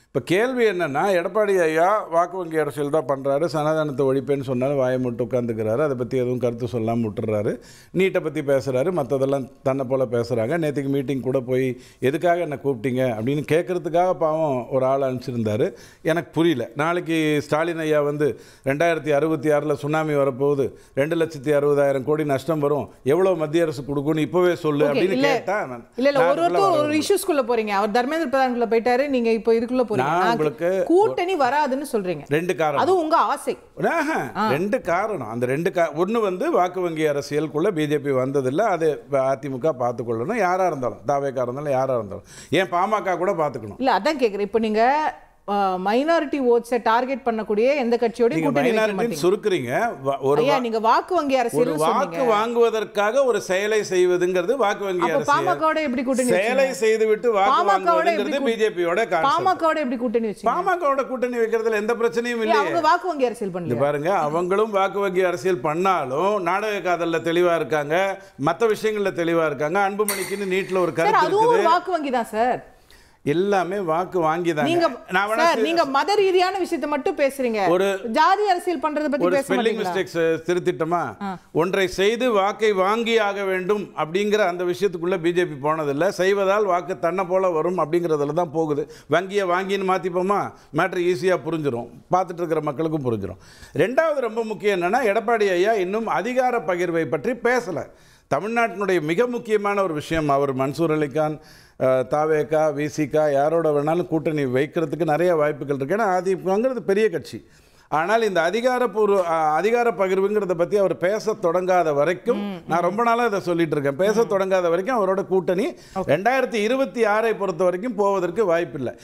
இப்போ கேள்வி என்னென்னா, எடப்பாடி ஐயா வாக்கு வங்கி அரசியல் தான் பண்ணுறாரு, சனாதனத்தை ஒழிப்பேன்னு சொன்னாலும் வாயை மட்டும் உட்காந்துக்கிறாரு, அதை பற்றி எதுவும் கருத்து சொல்லாமல் விட்டுறாரு, நீட்டை பற்றி பேசுகிறாரு, மற்றதெல்லாம் தன்னை போல் பேசுகிறாங்க. நேற்றுக்கு மீட்டிங் கூட போய் எதுக்காக என்னை கூப்பிட்டீங்க அப்படின்னு கேட்குறதுக்காக பாவம் ஒரு ஆள் அனுப்பிச்சிருந்தார். எனக்கு புரியல. நாளைக்கு ஸ்டாலின் ஐயா வந்து 2066 சுனாமி வரப்போகுது, 2,60,000 கோடி நஷ்டம் வரும், எவ்வளோ மத்திய அரசு கொடுக்கும்னு இப்போவே சொல்லு அப்படின்னு கேட்டால் ஒரு இஷ்யூஸ்குள்ளே போகிறீங்க. அவர் தர்மேந்திர பிரதான்குள்ளே போயிட்டாரு, நீங்கள் இப்போ இதுக்குள்ளே போறீங்க? கூட்டணி வராதுன்னு சொல்றீங்க. 2 காரணம். அது உங்க ஆசை. 2 காரணம். அந்த 2 ஒன்று வந்து வாக்கு வங்கி அரசியலுக்குள்ள பிஜேபி வந்ததில்லை. அது அதிமுக பார்த்துக்கொள்ளணும். யாராக இருந்தாலும், தாவேக்கா இருந்தாலும் யாராக இருந்தாலும், ஏன் பாமக கூட பார்த்துக்கணும். இல்லை, அதான் கேட்குறேன். இப்போ நீங்க மைனாரிட்டி ஓட்ஸை டார்கெட் பண்ணக்கூடிய எந்த கட்சியோட கூட்டணி வைக்க மாட்டீங்க. சுருக்குறீங்க. நீங்க வாக்கு வங்கி அரசியல் வாக்கு வாங்குவதற்காக ஒரு செயலை செய்வதுங்கிறது வாக்கு வங்கி அரசியல். பாமகவோட எப்படி கூட்டணி? செயலை செய்துவிட்டு வாக்கு வாங்குவதுங்கிறது பிஜேபியோட கான்செப்ட். பாமகவோட எப்படி கூட்டணி வச்சீங்க? பாமகவோட கூட்டணி வைக்கிறதுல எந்த பிரச்சனையும் இல்லை. அவங்க வாக்கு வங்கி அரசியல் பண்ணல. பாருங்க, அவங்களும் வாக்கு வங்கி அரசியல் பண்ணாலும் நாடக காதல்ல தெளிவா இருக்காங்க, மற்ற விஷயங்கள்ல தெளிவா இருக்காங்க. அன்புமணிக்குன்னு நீட்ல ஒரு கருத்து இருக்குது. அதுவும் வாக்கு வங்கி தான் சார். எல்லாமே வாக்கு வாங்கி தான். நீங்க மத ரீதியான விஷயத்தை மட்டும் பேசுறீங்க. ஒரு ஜாதி அரசியல் பண்றத பத்தி பேச ஸ்பெல்லிங் மிஸ்டேக்ஸ் திருத்திட்டமா? ஒன்றை செய்து வாக்கை வாங்கி ஆக வேண்டும் அப்படிங்கிற அந்த விஷயத்துக்குள்ள பிஜேபி போனதில்லை. செய்வதால் வாக்கு தன்னை போல வரும் அப்படிங்கிறதுல தான் போகுது. வங்கியை வாங்கின்னு மாத்திப்போமா, மேட்ரு ஈஸியாக புரிஞ்சிடும், பார்த்துட்டு இருக்கிற மக்களுக்கும் புரிஞ்சிடும். 2வது ரொம்ப முக்கியம் என்னன்னா, எடப்பாடி ஐயா இன்னும் அதிகார பகிர்வை பற்றி பேசலை. தமிழ்நாட்டினுடைய மிக முக்கியமான ஒரு விஷயம், அவர் மன்சூர் அலிகான், தாவேக்கா, விசிகா யாரோட வேணாலும் கூட்டணி வைக்கிறதுக்கு நிறைய வாய்ப்புகள் இருக்கு. ஏன்னா அதிமுகங்கிறது பெரிய கட்சி. ஆனால் இந்த அதிகார பகிர்வுங்கிறத பற்றி அவர் பேச தொடங்காத வரைக்கும், நான் ரொம்ப நாளாக இதை சொல்லிட்டு இருக்கேன், பேச தொடங்காத வரைக்கும் அவரோட கூட்டணி 2026 பொறுத்த வரைக்கும் போவதற்கு வாய்ப்பில்லை.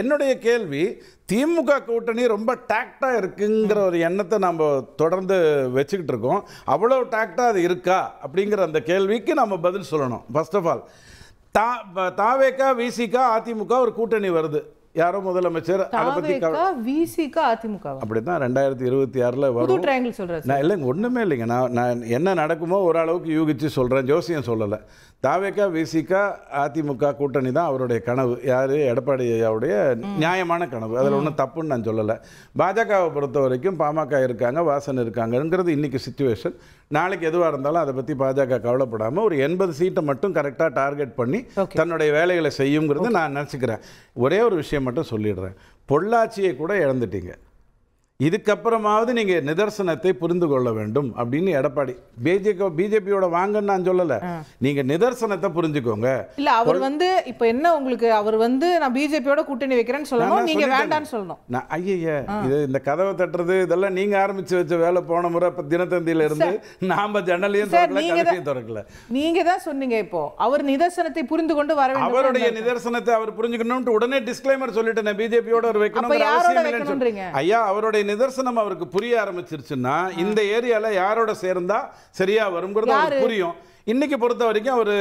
என்னுடைய கேள்வி, திமுக கூட்டணி ரொம்ப டாக்டா இருக்குங்கிற ஒரு எண்ணத்தை நம்ம தொடர்ந்து வச்சுக்கிட்டு இருக்கோம். அவ்வளோ டாக்டா அது இருக்கா அப்படிங்கிற அந்த கேள்விக்கு நம்ம பதில் சொல்லணும். ஃபர்ஸ்ட் ஆஃப் ஆல், தாவேக்கா, விசிகா, அதிமுக ஒரு கூட்டணி வருது. யாரோ முதலமைச்சர் அதை பத்தி விசிகா அதிமுக அப்படிதான் 2026 வரும். நான் இல்லைங்க, ஒண்ணுமே இல்லைங்க. நான் என்ன நடக்குமோ ஓரளவுக்கு யூகிச்சு சொல்றேன், ஜோசியம் சொல்லலை. தாவேக்கா, விசிகா, அதிமுக கூட்டணி தான் அவருடைய கனவு. யார்? எடப்பாடி ஐயாவுடைய நியாயமான கனவு. அதில் ஒன்றும் தப்புன்னு நான் சொல்லலை. பாஜகவை பொறுத்த வரைக்கும் பாமக இருக்காங்க, வாசன் இருக்காங்கிறது இன்னைக்கு சிச்சுவேஷன். நாளைக்கு எதுவாக இருந்தாலும் அதை பற்றி பாஜக கவலைப்படாமல் ஒரு 80 சீட்டை மட்டும் கரெக்டாக டார்கெட் பண்ணி தன்னுடைய வேலைகளை செய்யுங்கிறது நான் நினச்சிக்கிறேன். ஒரே ஒரு விஷயம் மட்டும் சொல்லிடுறேன், பொள்ளாச்சியை கூட இழந்துட்டீங்க. இதுக்கப்புறமாவது நீங்கள் நிதர்சனத்தை புரிந்து கொள்ள வேண்டும் அப்படின்னு எடப்பாடி பிஜேபியோட வாங்கன்னு நான் சொல்லலை, நீங்கள் நிதர்சனத்தை புரிஞ்சுக்கோங்க. இல்லை, அவர் வந்து இப்போ என்ன உங்களுக்கு, அவர் வந்து நான் பிஜேபியோட கூட்டணி வைக்கிறேன்னு சொல்லணும், நீங்கள் வேண்டான்னு சொல்லணும். நான் ஐயா, இது இந்த கதவை தட்டுறது இதெல்லாம் நீங்கள் ஆரம்பித்து வச்ச வேலை. போன முறை இப்போ தினத்தந்தியில இருந்து நாம் ஜன்னலையும் திறக்கல. நீங்கள் தான் சொன்னீங்க. இப்போ அவர் நிதர்சனத்தை புரிந்து கொண்டு வர வேண்டும். அவருடைய நிதர்சனத்தை அவர் புரிஞ்சுக்கணும்னு உடனே டிஸ்க்ளைமர் சொல்லிட்டு நான் பிஜேபியோட ஒரு வைக்கணும். ஐயா, அவருடைய நிதர்சனம் அவருக்கு புரிய ஆரம்பிச்சிருச்சுன்னா இந்த ஏரியால யாரோட சேர்ந்தா சரியா வரும்ங்கிறது அவருக்கு புரியும். இன்னைக்கு பொறுத்த வரைக்கும் அவர்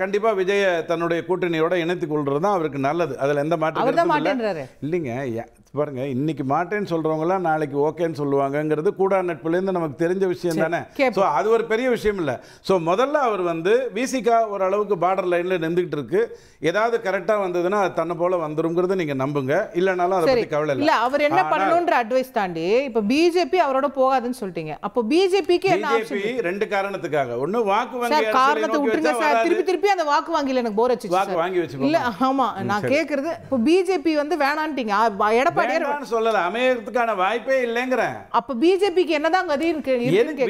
கண்டிப்பா விஜய தன்னுடைய கூட்டணியோட இணைத்துக் கொள்றது தான் அவருக்கு நல்லது. அதுல எந்த மாற்றம் இல்லைங்க. பாருங்க, இன்னைக்கு மாட்டேன்னு சொல்றவங்களாம் நாளைக்கு ஓகேன்னு சொல்லுவாங்கங்கிறது கூடா நட்புலேருந்து நமக்கு தெரிஞ்ச விஷயம் தானே. ஸோ அது ஒரு பெரிய விஷயம் இல்லை. ஸோ முதல்ல அவர் வந்து விசிகா ஓரளவுக்கு பார்டர் லைன்ல நின்றுகிட்டு இருக்கு. ஏதாவது கரெக்டா வந்ததுன்னா அது தன்னை போல வந்துருங்கிறத நீங்க நம்புங்க, இல்லைனாலும் அதை பத்தி கவலை இல்லை. அவர் என்ன பண்ணணும்ன்ற அட்வைஸ் தாண்டி இப்போ பிஜேபி அவரோட போகாதுன்னு சொல்லிட்டீங்க. அப்போ பிஜேபிக்கு என்ன ஆப்ஷன்? 2 காரணத்துக்காக. ஒன்று, வாக்கு வங்கி காரணத்தை விட்டுருங்க சார். திருப்பி அந்த வாக்கு வங்கியில் எனக்கு போர் அடிச்சு வாக்கு வாங்கி வச்சு இல்ல. ஆமா, நான் கேட்கறது இப்போ பிஜேபி வந்து வேணான்ட்டீங்க, எடப்பாடி சொல்லல, அமையறதுக்கான வாய்ப்பே இல்லைங்கிறேன். அப்ப பிஜேபிக்கு என்னதான் கதி இருக்கு?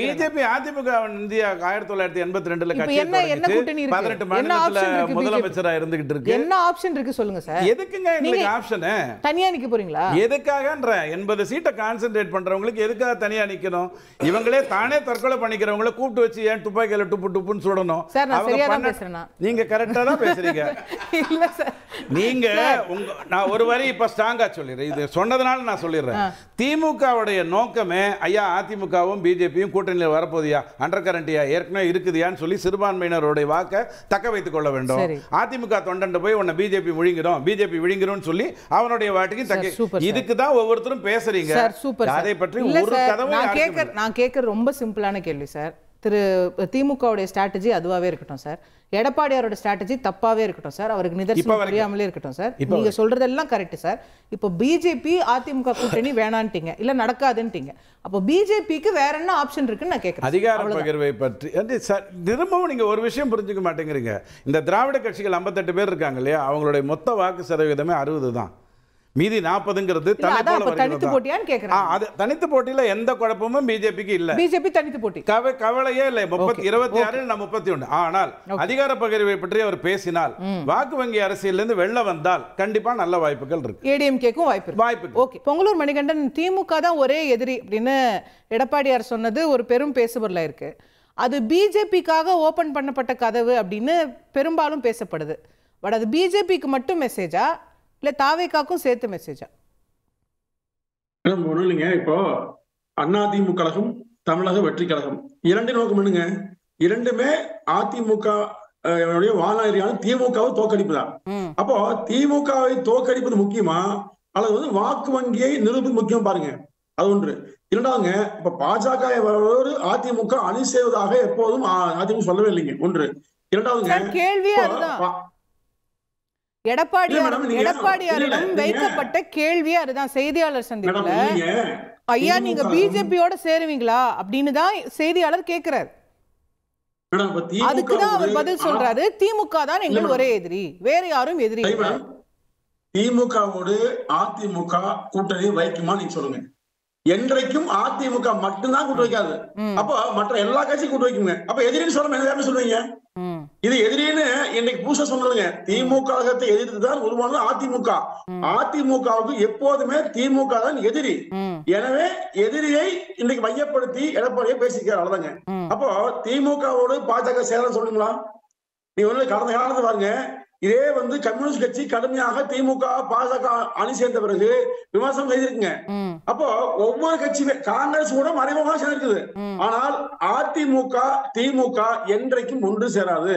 பிஜேபி அதிமுக இந்தியா 1982 கட்சி என்ன கூட்டணி இருக்கு? 18 மாநிலத்துல முதலமைச்சரா இருந்துகிட்டு இருக்கு. என்ன ஆப்ஷன் இருக்கு சொல்லுங்க சார். எதுக்குங்க உங்களுக்கு ஆப்ஷன்? தனியா நிக்க போறீங்களா? எதுக்காகன்ற 80 சீட்டை கான்சென்ட்ரேட் பண்றவங்களுக்கு எதுக்காக தனியா நிக்கணும்? இவங்களே தானே தற்கொலை பண்ணிக்கிறவங்கள கூப்பிட்டு வச்சு ஏன் துப்பாக்கியில டுப்புன்னு சுடணும்? சார், நான் சரியா தான் பேசுறேன். நீங்க கரெக்டா தான் பேசுறீங்க. இல்ல சார், நீங்க நான் ஒரு வரி இப்ப ஸ்ட்ராங்கா சொல்லிடுறேன். இது சொன்னதுனால நான் சொல்லிடுறேன். திமுகவுடைய நோக்கமே ஐயா அதிமுகவும் பிஜேபியும் கூட்டணியில் வரப்போதியா, அண்டர் கரண்டியா ஏற்கனவே இருக்குதியான்னு சொல்லி சிறுபான்மையினருடைய வாக்கை தக்க வைத்துக் கொள்ள வேண்டும். அதிமுக தொண்டன் போய் உன்னை பிஜேபி விழுங்கிறோம் சொல்லி அவனுடைய வாட்டுக்கு தக்க. இதுக்கு தான் ஒவ்வொருத்தரும் பேசுறீங்க. அதை பற்றி ஒரு கதவை நான் கேட்கற ரொம்ப சிம்பிளான கேள்வி சார். திமுகவுடைய ஸ்ட்ராட்டஜி அதுவாகவே இருக்கட்டும் சார், எடப்பாடியாரோட ஸ்ட்ராட்டஜி தப்பாவே இருக்கட்டும் சார், அவருக்கு நிதர்சனம் புரியாமலே இருக்கட்டும் சார், நீங்க சொல்றதெல்லாம் கரெக்ட் சார். இப்போ பிஜேபி அதிமுக கூட்டணி வேணான்ட்டீங்க, இல்ல நடக்காதுன்ட்டீங்க. அப்போ பிஜேபிக்கு வேற என்ன ஆப்ஷன் இருக்குன்னு நான் கேட்கிறேன். அதிகார பகிர்வை பற்றி திரும்பவும் நீங்க ஒரு விஷயம் புரிஞ்சுக்க மாட்டேங்கிறீங்க. இந்த திராவிட கட்சிகள் 58 பேர் இருக்காங்க இல்லையா, அவங்களுடைய மொத்த வாக்கு சதவீதமே 60 தான். மீதி 40ங்கிறது தனித்து போட்டியான்னு கேக்குறேன். அது தனித்து போட்டியில எந்த குழப்பமும் பிஜேபிக்கு இல்ல. பிஜேபி தனித்து போட்டி கவலையே இல்லை. 26 நான் 31. ஆனால் அதிகார பகிர்வை பற்றி அவர் பேசினால், வாக்கு வங்கி அரசியலிருந்து வெளில வந்தால் கண்டிப்பா நல்ல வாய்ப்புகள் இருக்கு. ஏடிஎம்கேக்கும் வாய்ப்பு. ஓகே, பொங்கலூர் மணிகண்டன் திமுக தான் ஒரே எதிரி அப்படின்னு எடப்பாடியார் சொன்னது ஒரு பெரும் பேசுபொருளா இருக்கு. அது பிஜேபிக்காக ஓபன் பண்ணப்பட்ட கதவு அப்படின்னு பெரும்பாலும் பேசப்படுது. பட் அது பிஜேபிக்கு மட்டும் மெசேஜா இல்ல தாவேக்காக்கும் சேர்த்து மெசேஜா? ஒண்ணும் இல்லைங்க. இப்போ அதிமுக கழகம், தமிழக வெற்றி கழகம், இரண்டு நோக்கம் என்னங்க? இரண்டுமே அதிமுக வாழ்நாளியான திமுகவை தோற்கடிப்பு தான். அப்போ திமுகவை தோற்கடிப்பது முக்கியமா அல்லது வந்து வாக்கு வங்கியை நிரூபிப்பது முக்கியம் பாருங்க. அது ஒன்று. இரண்டாவதுங்க, இப்ப பாஜக அதிமுக அணி செய்வதாக எப்போதும் அதிமுக சொல்லவே இல்லைங்க. ஒன்று. இரண்டாவதுங்க, கேள்வியே அதுதான். எடப்பாடியாரிடம் வைக்கப்பட்ட கேள்வியே அதுதான். செய்தியாளர் சந்திப்புல ஐயா நீங்க பிஜேபியோட சேருவீங்களா அப்படின்னு தான் செய்தியாளர் கேட்கிறார். அதுக்குதான் அவர் பதில் சொல்றாரு, திமுக தான் எங்கள் ஒரே எதிரி, வேற யாரும் எதிரி. திமுகவோடு அதிமுக கூட்டணி வைக்குமா நீங்க சொல்லுங்க. என்றைக்கும் அதிமுக மட்டும்தான் கூட்டு வைக்காது. அப்போ மற்ற எல்லா கட்சியும் கூட்டு வைக்குங்க. அப்ப எதிரின்னு சொல்ல சொல்லுவீங்க. இது எதிரின்னு இன்னைக்கு பூச சொன்னதுங்க. திமுக கழகத்தை எதிர்த்துதான் உருவானது அதிமுக. அதிமுகவுக்கு எப்போதுமே திமுக தான் எதிரி. எனவே எதிரியை இன்னைக்கு மையப்படுத்தி எடப்பாடியை பேசிக்கிறார். அவ்வளவுதாங்க. அப்போ திமுகவோடு பாஜக சேர சொல்லுங்களா? நீ வந்து கடந்த காலத்துல பாருங்க, இதே வந்து கம்யூனிஸ்ட் கட்சி கடுமையாக திமுக பாஜக அணி சேர்ந்த பிறகு விமர்சனம் செய்திருக்குங்க. அப்போ ஒவ்வொரு கட்சியுமே, காங்கிரஸ் கூட மறைமுகமாக சேர்ந்திருக்குது. ஆனால் அதிமுக திமுக என்றைக்கும் ஒன்று சேராது.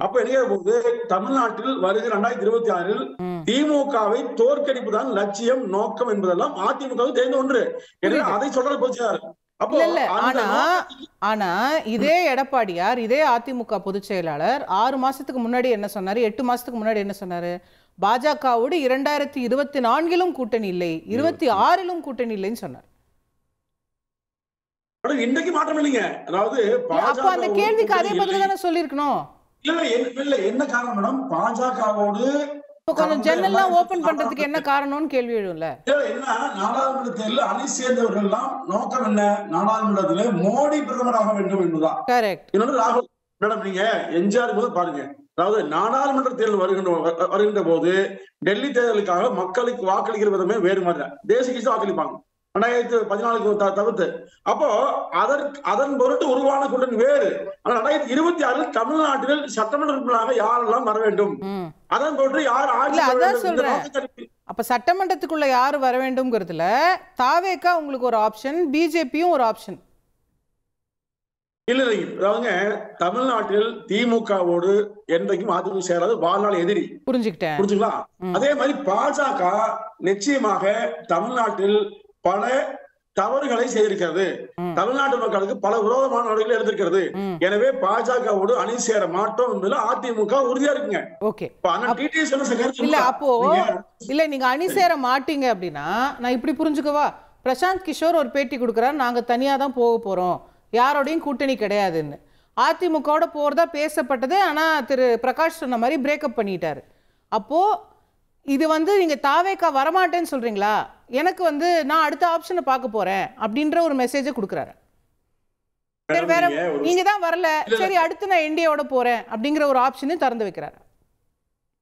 அப்ப என்ன போது, தமிழ்நாட்டில் வருகிற 2026 திமுகவை தோற்கடிப்புதான் லட்சியம், நோக்கம் என்பதெல்லாம் அதிமுக தெரிந்த ஒன்று. எனவே அதை சொல்றது போச்சாரு. ஆனா இதே எடப்பாடியார், இதே அதிமுக பொதுச் செயலாளர் 6 மாசத்துக்கு முன்னாடி என்ன சொன்னாரு, 8 மாசத்துக்கு முன்னாடி என்ன சொன்னாரு? பாஜகவோடு 2024 கூட்டணி இல்லை, 26 கூட்டணி இல்லைன்னு சொன்னார். இன்றைக்கு மாற்றம் இல்லைங்க. அதாவது அப்ப அந்த கேள்விக்கு அதே பதில் தானே சொல்லிருக்கணும். இல்ல என்ன காரணம் மேடம்? பாஜகவோடு கொஞ்சம் ஜன்னல்லாம் ஓபன் பண்றதுக்கு என்ன காரணம்னு கேள்வி எழும்ல. என்ன நாடாளுமன்ற தேர்தலில் அணி சேர்ந்தவர்கள் எல்லாம் நோக்கம் என்ன? நாடாளுமன்றத்தில் மோடி பிரதமராக வேண்டும் என்பதுதான். கரெக்ட். இன்னொன்று ராகுல் மேடம், நீங்க எம்ஜிஆர் போது பாருங்க, அதாவது நாடாளுமன்ற தேர்தல் வருகின்ற போது டெல்லி தேர்தலுக்காக மக்களுக்கு வாக்களிக்கிற விதமே வேறு மாதிரி தேசிய கட்சி வாக்களிப்பாங்க 2014 தவிர்த்து. அப்போ அதன் பொருட்டு உருவான கூட்டணி வேறு. ஆனா 2026 தமிழ்நாட்டில் சட்டமன்ற உறுப்பினராக யாரெல்லாம் வர வேண்டும், அதன் பொருட்டு யார் அப்ப சட்டமன்றத்துக்குள்ள யாரு வர வேண்டும்ங்கிறதுல தாவேகா உங்களுக்கு ஒரு ஆப்ஷன், பிஜேபியும் ஒரு ஆப்ஷன். இல்ல அதாவதுங்க, தமிழ்நாட்டில் திமுகவோடு என்றைக்கும் அதிமுக சேராது, வாழ்நாள் எதிரி. புரிஞ்சுங்களா? அதே மாதிரி பாஜக நிச்சயமாக தமிழ்நாட்டில் பல தவறுகளை செய்திருக்கிறது. தமிழ்நாட்டு மக்களுக்கு பல விரோதமான நடவடிக்கைகள் எடுத்திருக்கிறது. எனவே பாஜகவோடு அணி சேர மாட்டோம் என்பதில் அதிமுக உறுதியா இருக்குங்க. இல்ல நீங்க அணி சேர மாட்டீங்க அப்படின்னா நான் இப்படி புரிஞ்சுக்கவா? பிரசாந்த் கிஷோர் ஒரு பேட்டி கொடுக்குறாரு, நாங்க தனியா தான் போக போறோம், யாரோடையும் கூட்டணி கிடையாதுன்னு. அதிமுகவோட போறதா பேசப்பட்டது. ஆனா திரு பிரகாஷ் சொன்ன மாதிரி பிரேக்கப் பண்ணிட்டாரு. அப்போ இது வந்து நீங்க தாவேக்கா வரமாட்டேன்னு சொல்றீங்களா? எனக்கு வந்து நான் அடுத்த ஆப்ஷனை பார்க்க போறேன் அப்படின்ற ஒரு மெசேஜை கொடுக்குறாரு. வேற நீங்க தான் வரல, சரி அடுத்து நான் என்டிஏவோட போறேன் அப்படிங்கிற ஒரு ஆப்ஷனையும் திறந்து வைக்கிறாரு.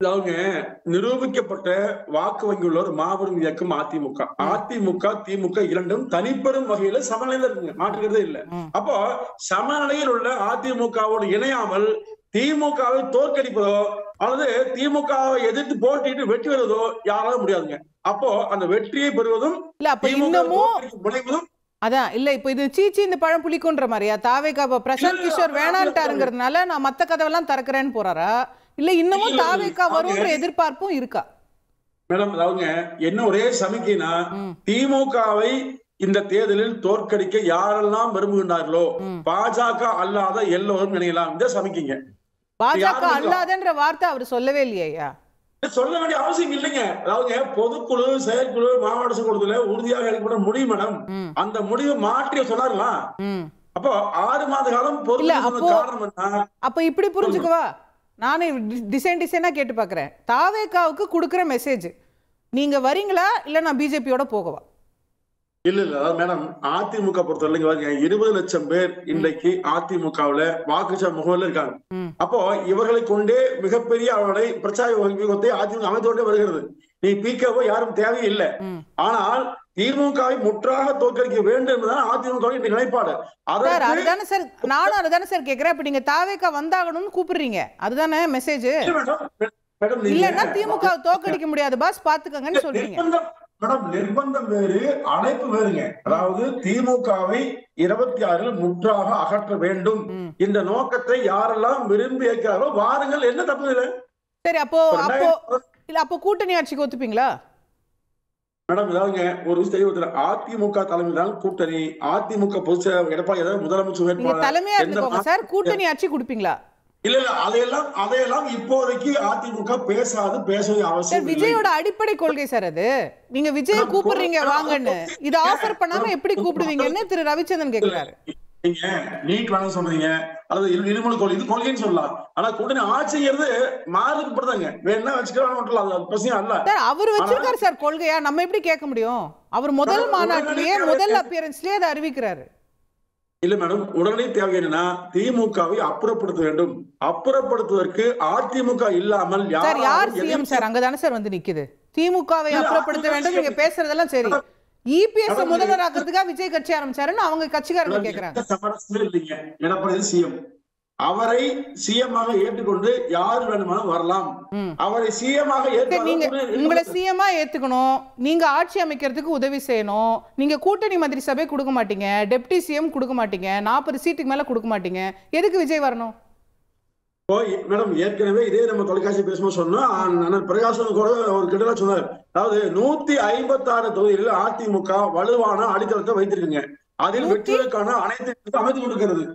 அவங்க நிரூபிக்கப்பட்ட வாக்கு வங்கி உள்ள ஒரு மாபெரும் இயக்கம் அதிமுக. அதிமுக திமுக இரண்டும் தனிப்பெரும் வகையில சமநிலையில இருக்குங்க, மாற்றுகிறதே இல்லை. அப்போ சமநிலையில் உள்ள அதிமுகவோடு இணையாமல் திமுகவை தோற்கடிப்பதோ அல்லது திமுகவை எதிர்த்து போட்டிட்டு வெற்றி பெறுவதோ யாராலும் முடியாதுங்க. அப்போ அந்த வெற்றியை பெறுவதும் முனைவதும் அதான் இல்ல. இப்ப இது சீச்சி இந்த பழம் புளிக்குன்ற மாதிரியா? தாவேகா பிரசாந்த் கிஷோர் வேணான்ட்டாருங்கிறதுனால நான் மத்த கதவெல்லாம் திறக்கிறேன்னு போறாரா? இல்ல இன்னமும் தாவேக்கா வரும்ன்ற எதிர்பார்ப்பும் இருக்கா? மேடம் அதாவதுங்க, என்ன ஒரே சமிக்கைனா, திமுகவை இந்த தேர்தலில் தோற்கடிக்க யாரெல்லாம் விரும்புகின்றார்களோ பாஜக அல்லாத எல்லோரும் நினைக்கலாம். இந்த சமிக்கைங்க. பாஜக அல்லாதன்ற வார்த்தை அவர் சொல்லவே இல்லையா? சொல்ல வேண்டிய அவசியம் இல்லைங்க. அதாவது பொதுக்குழு செயற்குழு மாவட்ட செயற்குழுல உறுதியாக எடுக்கப்பட முடியும் மேடம். அந்த முடிவை மாற்றி சொன்னார்களா? அப்போ 6 மாத காலம் பொறுப்பு காரணம் என்ன? அப்ப இப்படி புரிஞ்சுக்கவா? நானே டிசைனா கேட்டு பாக்குறேன். தாவேகாவுக்கு கொடுக்கிற மெசேஜ், நீங்க வரீங்களா இல்ல நான் பிஜேபியோட போகவா? இல்ல அதாவது மேடம், அதிமுக பொறுத்தவரைக்கும் 20 லட்சம் பேர் இன்றைக்கு அதிமுகவுல வாக்குச்சா முகவரில் இருக்காங்க. அப்போ இவர்களை கொண்டே மிகப்பெரிய அவருடைய பிரச்சார வியூகத்தை அதிமுக அமைத்து கொண்டே வருகிறது. நீ பிகவோ யாரும் தேவையில்லை. ஆனால் திமுகவை முற்றாக தோற்கடிக்க வேண்டும் என்பதுதான் அதிமுக நிலைப்பாடு. அதுதானே சார், நானும் அதுதானே சார் கேக்குறேன். இப்ப நீங்க தாவேக்கா வந்தாகணும்னு கூப்பிடுறீங்க, அதுதானே மெசேஜ்? இல்லன்னா திமுக தோற்கடிக்க முடியாது பாஸ், பாத்துக்கங்கன்னு சொல்றீங்க. மேடம், நிர்பந்தம் வேறு, அழைப்பு வேறுங்க. அதாவது திமுகவை 26 முற்றாக அகற்ற வேண்டும் இந்த நோக்கத்தை யாரெல்லாம் விரும்பி ஏற்கிறாரோ வாருங்கள், என்ன தப்பு இல்லை. சரி, அப்போ கூட்டணி ஆட்சிக்கு ஒத்துப்பீங்களா? மேடம், இதாங்க ஒரு விஷயம், அதிமுக தலைமையிலான கூட்டணி, அதிமுக பொதுச் எடப்பாடி முதலமைச்சர் வேட்பாளர் தலைமையா இருந்துக்கோங்க சார், கூட்டணி ஆட்சி கொடுப்பீங்களா? இல்ல அதையெல்லாம் இப்போதைக்கு அதிமுக பேசவே அவசியம். விஜயோட அடிப்படை கொள்கை சார் அது. நீங்க விஜய கூப்பிடுறீங்க வாங்கன்னு, இது ஆஃபர் பண்ணாம எப்படி கூப்பிடுவீங்கன்னு திரு ரவிச்சந்திரன் கேக்குறாரு. நீங்க நீட் வேணும் சொல்றீங்க, அல்லது இருமொழி கொள்கை, இது கொள்கைன்னு சொல்லலாம். ஆனா கூட்டணி ஆட்சிங்கிறது மாறுபடுதாங்க, வேணா வச்சுக்கலாம், பிரச்சனை அல்ல. அவர் வச்சிருக்காரு சார் கொள்கையா, நம்ம எப்படி கேட்க முடியும்? அவர் முதல் மாநாட்டிலேயே முதல் அப்பியரன்ஸ்லயே அதை அறிவிக்கிறாரு. இல்ல மேடம், உடனடி தேவை என்னன்னா திமுகவை அப்புறப்படுத்த வேண்டும். அப்புறப்படுத்துவதற்கு அதிமுக இல்லாமல் யார் சிஎம் சார்? அங்கதானே சார் வந்து நிக்குது. திமுகவை அப்புறப்படுத்த வேண்டும் நீங்க பேசுறதெல்லாம் சரி, இபிஎஸ் முதல்வர் ஆக்கிறதுக்காக விஜய் கட்சி ஆரம்பிச்சாருன்னு அவங்க கட்சிக்காரங்க கேக்குறாங்க. எடப்பாடி சிஎம், அவரை சிஎம்மாக ஏற்றுக்கொண்டு யார் வேணுமானாலும் வரலாம். அவரை சிஎம்மாக உங்களை சிஎம்மா ஏத்துக்கணும், நீங்க ஆட்சி அமைக்கிறதுக்கு உதவி செய்யணும். நீங்க கூட்டணி மந்திரி சபை கொடுக்க மாட்டீங்க, டெப்டி சிஎம் கொடுக்க மாட்டீங்க, 40 சீட்டுக்கு மேல கொடுக்க மாட்டீங்க, எதுக்கு விஜய் வரணும்? மேடம், ஏற்கனவே இதே நம்ம தொலைக்காட்சி பேசும்போது சொன்னோம், பிரகாசன் கூட ஒரு கிட்ட சொன்னார். அதாவது 156 தொகுதிகளில் அதிமுக வலுவான அடித்தளத்தை வைத்திருக்குங்க. அதில் வெற்றிகளுக்கான அனைத்து அமைத்து கொடுக்கிறது.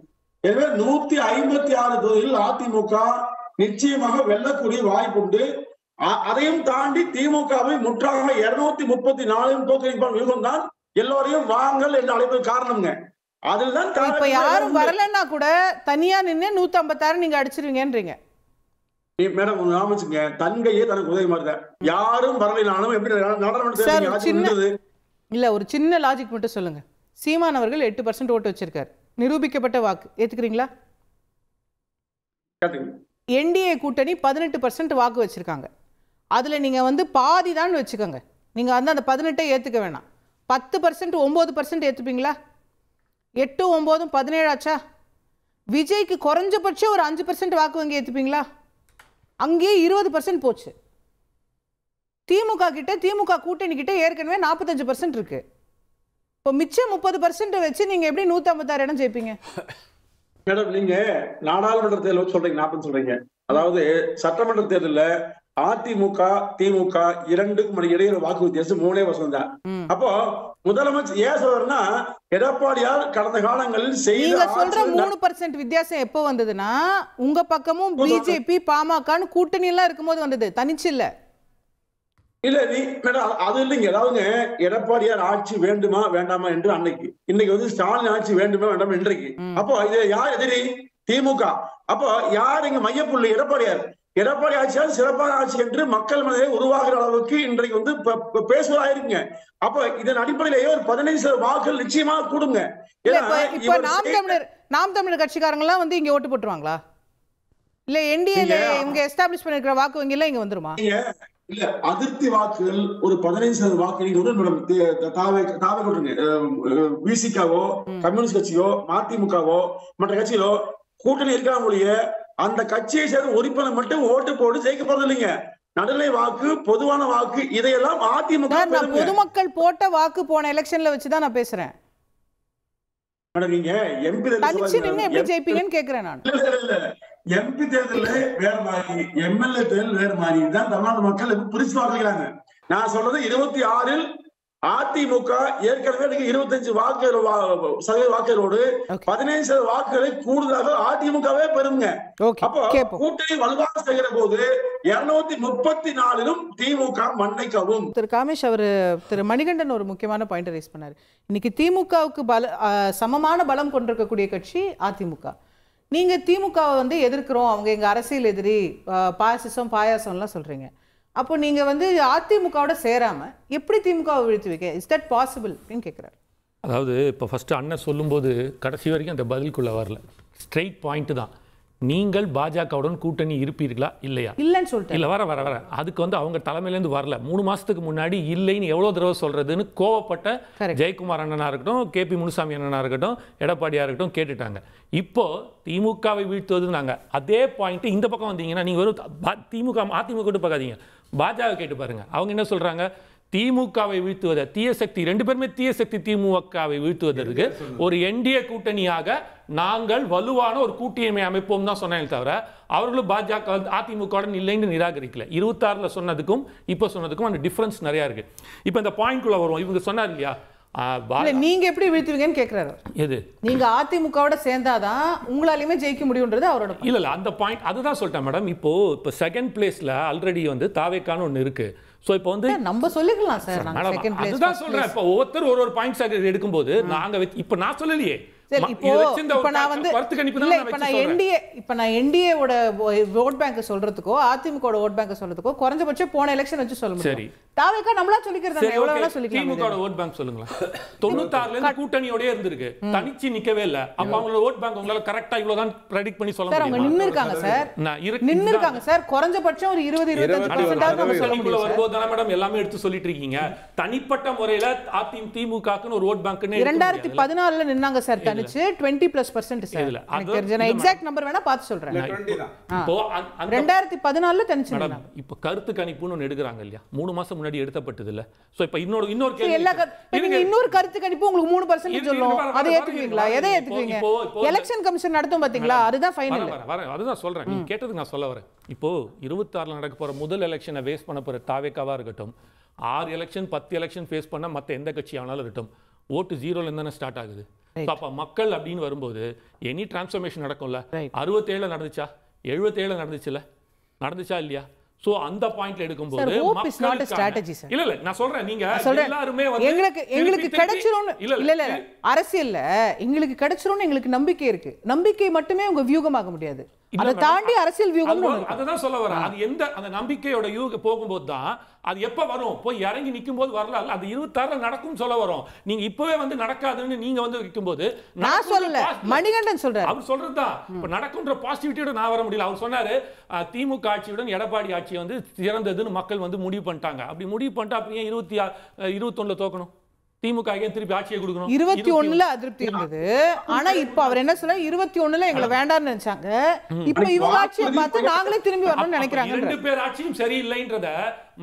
எனவே 156 தொகுதியில் அதிமுக நிச்சயமாக வெல்லக்கூடிய வாய்ப்புண்டு. அதையும் தாண்டி திமுகவை முற்றாக 234 தோற்கடிப்பான் வியூகம் தான் எல்லோரையும் வாங்கல் என்று அழைப்பது காரணம்ங்க. அதுதான் இப்ப யாரும் வரலன்னா கூட தனியா நின்று 156 நீங்க அடிச்சிருவீங்கன்றீங்க. மேடம் ஆமாச்சுங்க, தன்கையே தனக்கு உதவி மாதிரி தான். யாரும் வரலைனாலும் எப்படி நாடாளுமன்ற இல்ல, ஒரு சின்ன லாஜிக் மட்டும் சொல்லுங்க. சீமான் அவர்கள் 8% ஓட்டு வச்சிருக்காரு, நிரூபிக்கப்பட்ட வாக்கு, ஏத்துக்கிறீங்களா? என்டிஏ கூட்டணி 18% வாக்கு வச்சிருக்காங்க. அதுல நீங்க வந்து பாதி தான் வச்சுக்கோங்க, நீங்க வந்து அந்த 18 ஏத்துக்க வேணாம். 10% 9% ஏத்துப்பீங்களா? 8 9 17 ஆச்சா? விஜய்க்கு குறைஞ்சபட்சம் ஒரு 5% வாக்கு வங்கி ஏத்துப்பீங்களா? அங்கேயே 20% போச்சு. திமுக கூட்டணி கிட்ட ஏற்கனவே 45% இருக்கு. இப்போ மிச்சம் 30% வச்சு நீங்க எப்படி 156 இடம் ஜெயிப்பீங்க? மேடம், நீங்க நாடாளுமன்ற தேர்தல் சொல்றீங்க, 40 சொல்றீங்க. அதாவது சட்டமன்ற தேர்தலில் அதிமுக திமுக இரண்டுக்கும் இடையே வாக்கு வித்தியாசம் 3% தான். அப்போ முதலமைச்சர் ஏன் சொல்றா, எடப்பாடியார் கடந்த காலங்களில் நீங்க சொல்ற 3% வித்தியாசம் எப்போ வந்ததுன்னா உங்க பக்கமும் பிஜேபி பாமக கூட்டணி எல்லாம் இருக்கும்போது வந்தது, தனிச்சு இல்ல. இல்ல நீ மேடம் அது இல்லைங்க. அதாவதுங்க, எடப்பாடியார் ஆட்சி வேண்டுமா வேண்டாமா என்று அன்னைக்கு, இன்னைக்கு வந்து ஸ்டாலின் ஆட்சி வேண்டுமா வேண்டாமா இன்றைக்கு. அப்போ இது யார் எதிரி? திமுக. அப்போ யார் இங்க மையப்புள்ளி? எடப்பாடியார். எடப்பாடி ஆட்சியால் சிறப்பான ஆட்சி என்று மக்கள் மனதை உருவாகிற அளவுக்கு இன்றைக்கு வந்து பேசுவதாயிருக்குங்க. அப்ப இதன் அடிப்படையிலேயே ஒரு 15% வாக்குகள் நிச்சயமாக கூடுங்க. இப்ப நாம் தமிழர் கட்சிக்காரங்க எல்லாம் வந்து இங்க ஓட்டு போட்டுருவாங்களா? இல்ல என்டிஏல இங்க எஸ்டாப்ளிஷ் பண்ணிருக்கிற வாக்கு வங்கி எல்லாம் இங்க வந்துருமா? இல்ல, அதிருப்தி வாக்குகள் ஒரு 15% வாக்கு தாவே கொட்டுங்க. விசிகாவோ கம்யூனிஸ்ட் கட்சியோ மதிமுகவோ மற்ற கட்சிகளோ கூட்டணி இருக்கிறவங்களுடைய அந்த கட்சியை சேர்ந்த உறுப்பினர் மட்டும் ஓட்டு போட்டு ஜெயிக்க போறது இல்லைங்க. நடுநிலை வாக்கு, பொதுவான வாக்கு, இதையெல்லாம் அதிமுக பொதுமக்கள் போட்ட வாக்கு போன எலெக்ஷன்ல வச்சுதான் நான் பேசுறேன். நீங்க எம்பி எப்படி ஜெயிப்பீங்கன்னு கேக்குறேன் நான். எம்பி தேர்தல் வேற மாதிரி, எம்எல்ஏ தேர்தல் வேற மாதிரி தான் தமிழ்நாடு மக்கள் பிரிச்சு பார்க்கிறாங்க. நான் சொல்றது 26 அதிமுக ஏற்கனவே 25% வாக்குகளோடு 15% வாக்குகளை கூடுதலாக அதிமுகவே பெறுங்க. அப்போ கூட்டணி வலுவாக செய்கிற போது 234 திமுக மண்ணை கவும். திரு காமேஷ் திரு மணிகண்டன் ஒரு முக்கியமான பாயிண்ட் ரைஸ் பண்ணாரு. இன்னைக்கு திமுகவுக்கு சமமான பலம் கொண்டிருக்கக்கூடிய கட்சி அதிமுக. நீங்க திமுகவை வந்து எதிர்க்கிறோம், அவங்க எங்க அரசியல் எதிரி, பாயாசம்லாம் சொல்றீங்க. அப்போ நீங்க வந்து அதிமுகவோட சேராம எப்படி திமுகவை வீழ்த்துவீங்க? இஸ் தட் பாசிபிள் அப்படின்னு கேட்குறாரு. அதாவது இப்போ ஃபஸ்ட்டு அண்ணன் சொல்லும்போது கடைசி வரைக்கும் அந்த பதிலுக்குள்ளே வரல. ஸ்ட்ரெயிட் பாயிண்ட் தான். நீங்கள் பாஜகவுடன் கூட்டணி இருப்பீர்களா இல்லையா? இல்லைன்னு சொல்லிட்டு இல்லை வர அதுக்கு வந்து அவங்க தலைமையிலேருந்து வரல. 3 மாதத்துக்கு முன்னாடி இல்லைன்னு எவ்வளோ தடவை சொல்கிறதுன்னு கோவப்பட்ட ஜெயக்குமார் அண்ணனா இருக்கட்டும், கேபி முனுசாமி அண்ணனா இருக்கட்டும், எடப்பாடியாக இருக்கட்டும் கேட்டுட்டாங்க. இப்போ திமுகவை வீழ்த்துவதுனாங்க அதே பாயிண்ட் இந்த பக்கம் வந்தீங்கன்னா நீங்கள் வெறும் அதிமுக கேட்டு பார்க்காதீங்க, பாஜக கேட்டு பாருங்க. அவங்க என்ன சொல்கிறாங்க? திமுகவை வீழ்த்துவதை தீய சக்தி, 2 பேருமே தீய சக்தி திமுகவை வீழ்த்துவதற்கு ஒரு என்டிஏ கூட்டணியாக நாங்கள் வலுவான ஒரு கூட்டணி அமைப்போம் தான் சொன்னாங்க தவிர அவர்களும் பாஜக அதிமுகவுடன் இல்லைன்னு நிராகரிக்கல. 26ல் சொன்னதுக்கும் இப்போ சொன்னதுக்கும் அந்த டிஃபரன்ஸ் நிறையா இருக்கு. இப்போ இந்த பாயிண்ட்குள்ள வரும். இவங்க சொன்னார் இல்லையா, நீங்க எப்படி வீழ்த்துவீங்கன்னு கேட்கிறாரு. எது நீங்க அதிமுகவோட சேர்ந்தாதான் உங்களாலையுமே ஜெயிக்க முடியும்ன்றது அவரோட. இல்ல அந்த பாயிண்ட் அதுதான் சொல்லிட்டேன் மேடம். இப்போ செகண்ட் பிளேஸ்ல ஆல்ரெடி வந்து தாவேக்கான ஒன்று இருக்கு. ஸோ இப்போ வந்து நம்ம சொல்லிக்கலாம் சார், அதுதான் சொல்றேன். இப்போ ஒவ்வொருத்தர் ஒரு பாயிண்ட்ஸ் எடுக்கும்போது நாங்க இப்போ நான் சொல்லலையே. இப்ப நான் என்டிஏவோட ஓட் பேங்க் சொல்றதுக்கோ அதிமுக ஓட் பேங்க் சொல்றதுக்கோ குறைஞ்சபட்சம் போன எலெக்ஷன் வச்சு சொல்ல முடியும். தாவேக்கா நம்மளா சொல்லிக்கிறது எவ்வளவு வேணா சொல்லிக்கலாம். திமுக ஓட் பேங்க் சொல்லுங்களா? 96ல இருந்து கூட்டணியோட இருந்திருக்கு, தனிச்சு நிக்கவே இல்ல. அப்ப அவங்களோட ஓட் பேங்க் உங்களால கரெக்டா இவ்வளவுதான் பிரெடிக்ட் பண்ணி சொல்ல முடியும். அவங்க நின்னு இருக்காங்க சார், நின்னு இருக்காங்க சார். குறைஞ்சபட்சம் ஒரு 20-25% நம்ம சொல்ல முடியும். வரும்போது தான மேடம் எல்லாமே எடுத்து சொல்லிட்டு இருக்கீங்க. தனிப்பட்ட முறையில அதிமுகவுக்கு ஒரு ஓட் பேங்க் 2014ல நின்னாங்க சார், தனிச்சு 20+% சார். எனக்கு தெரிஞ்ச எக்ஸாக்ட் நம்பர் வேணா பார்த்து சொல்றேன். இப்போ 2014ல தனிச்சு நின்னாங்க. இப்போ கருத்து கணிப்புன்னு ஒன்னு எடுக்கறாங்க இல்லையா, 3 மாசம் முன்னாடி எடுத்தப்பட்டது இல்ல. சோ இப்போ இன்னொரு கேள்வி, இன்னொரு கருத்து கணிப்பு உங்களுக்கு 3% சொல்லும், அதை ஏத்துக்குவீங்களா? எதை ஏத்துக்குவீங்க? எலெக்ஷன் கமிஷன் நடத்தும் பாத்தீங்களா, அதுதான் ஃபைனல். அதுதான் சொல்றேன், நீங்க கேட்டதுக்கு நான் சொல்ல வரேன். இப்போ 26ல நடக்க போற முதல் எலெக்ஷனை வேஸ்ட் பண்ண போற தாவேக்காவா இருக்கட்டும், 6 எலெக்ஷன் 10 எலெக்ஷன் ஃபேஸ் பண்ண மத்த எந்த கட்சி ஆனாலும் இருக்கட்டும், ஓட்டு 0ல இருந்து ஸ்டார்ட் ஆகுது. அப்ப மக்கள் அப்படின்னு வரும்போது எனி டிரான்ஸ்ஃபர்மேஷன் நடக்கும்ல. 67ல நடந்துச்சா, 77ல நடந்துச்சா இல்லையா? சோ அந்த பாயிண்ட்ல எடுக்கும்போது இல்ல நான் சொல்றேன், நீங்க எல்லாருமே எங்களுக்கு கிடைச்சிரும் இல்ல அரசியல்ல எங்களுக்கு கிடைச்சிரும் எங்களுக்கு நம்பிக்கை இருக்கு. நம்பிக்கை மட்டுமே உங்க வியூகமாக முடியாது, அதை தாண்டி அரசியல் வியூகம். அதுதான் சொல்ல வரேன். அது எந்த அந்த நம்பிக்கையோட யூக போகும்போது தான் அது எப்ப வரும், போய் இறங்கி நிற்கும் போது வரல. அது 26ல நடக்கும் சொல்ல வரும். நீங்க இப்பவே வந்து நடக்காதுன்னு நீங்க வந்து வைக்கும்போது நான் சொல்லல, மணிகண்டன் சொல்றாரு. அவர் சொல்றதுதான் இப்ப நடக்கும்ன்ற பாசிட்டிவிட்டியோட நான் வர முடியல. அவர் சொன்னாரு திமுக ஆட்சியுடன் எடப்பாடி ஆட்சி வந்து சிறந்ததுன்னு மக்கள் வந்து முடிவு பண்ணிட்டாங்க. அப்படி முடிவு பண்ணிட்டு அப்படியே 21ல தோக்கணும், திமுக திருப்பி ஆட்சியை கொடுக்கணும். 21ல அதிருப்தி இருந்தது. ஆனா இப்ப அவர் என்ன சொல்றாரு, 21ல எங்களை வேண்டாம்னு நினைச்சாங்க, இப்ப இவங்க ஆட்சியை பார்த்து நாங்களே திரும்பி வரணும்னு நினைக்கிறாங்க. 2 பேர் ஆட்சியும் சரியில்லைன்றத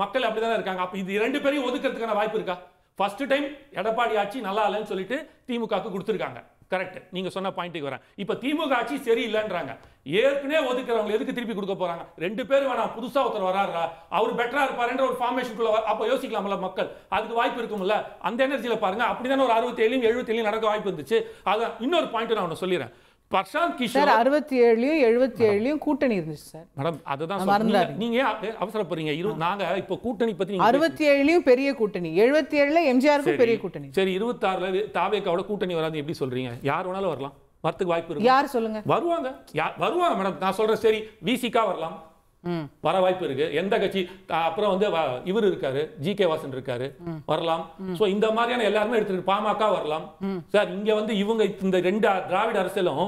மக்கள் அப்படிதான் இருக்காங்க. அப்ப இது 2 பேரையும் ஒதுக்கிறதுக்கான வாய்ப்பு இருக்கா? ஃபர்ஸ்ட் டைம் எடப்பாடி ஆட்சி நல்லா இல்லைன்னு சொல்லிட்டு திமுகக்கு கொடுத்துருக்காங்க. கரெக்ட், நீங்க சொன்ன பாயிண்ட்டுக்கு வரேன். இப்ப திமுக ஆட்சி சரியில்லைன்றாங்க, ஏற்கனவே ஒதுக்குறவங்க எதுக்கு திருப்பி கொடுக்க போறாங்க? 2 பேர் வேணாம், புதுசா ஒருத்தர் வராரா, அவர் பெட்டரா இருப்பாருன்ற ஒரு ஃபார்மேஷனுக்குள்ள அப்ப யோசிக்கலாம்ல மக்கள், அதுக்கு வாய்ப்பு இருக்கும்ல. அந்த எனர்ஜியில பாருங்க, அப்படிதான் ஒரு 67 77 நடக்க வாய்ப்பு இருந்துச்சு. அதான் இன்னொரு பாயிண்ட் நான் ஒன்னு சொல்லிடுறேன். பிரசாந்த் கிஷோர் 67 77 கூட்டணி இருந்துச்சு சார். மேடம் அதுதான் நீங்க அவசரப்படுறீங்க. நாங்க இப்போ கூட்டணி பத்தி 67 பெரிய கூட்டணி, 77ல எம்ஜிஆருக்கும் பெரிய கூட்டணி. சரி, 26ல தாவேக்காவோட கூட்டணி வராது எப்படி சொல்றீங்க? யார் வேணாலும் வரலாம், வரதுக்கு வாய்ப்பு இருக்கு. யார் சொல்லுங்க? வருவாங்க மேடம், நான் சொல்றேன். சரி, விசிகா வரலாம், வர வாய்ப்பு இருக்கு. எந்த கட்சி அப்புறம் வந்து இவர் இருக்காரு, ஜி.கே. வாசன் இருக்காரு, வரலாம். சோ இந்த மாதிரியான எல்லாருமே எடுத்துட்டு பாமக வரலாம் சார். இங்க வந்து இவங்க இந்த 2 திராவிட அரசியலும்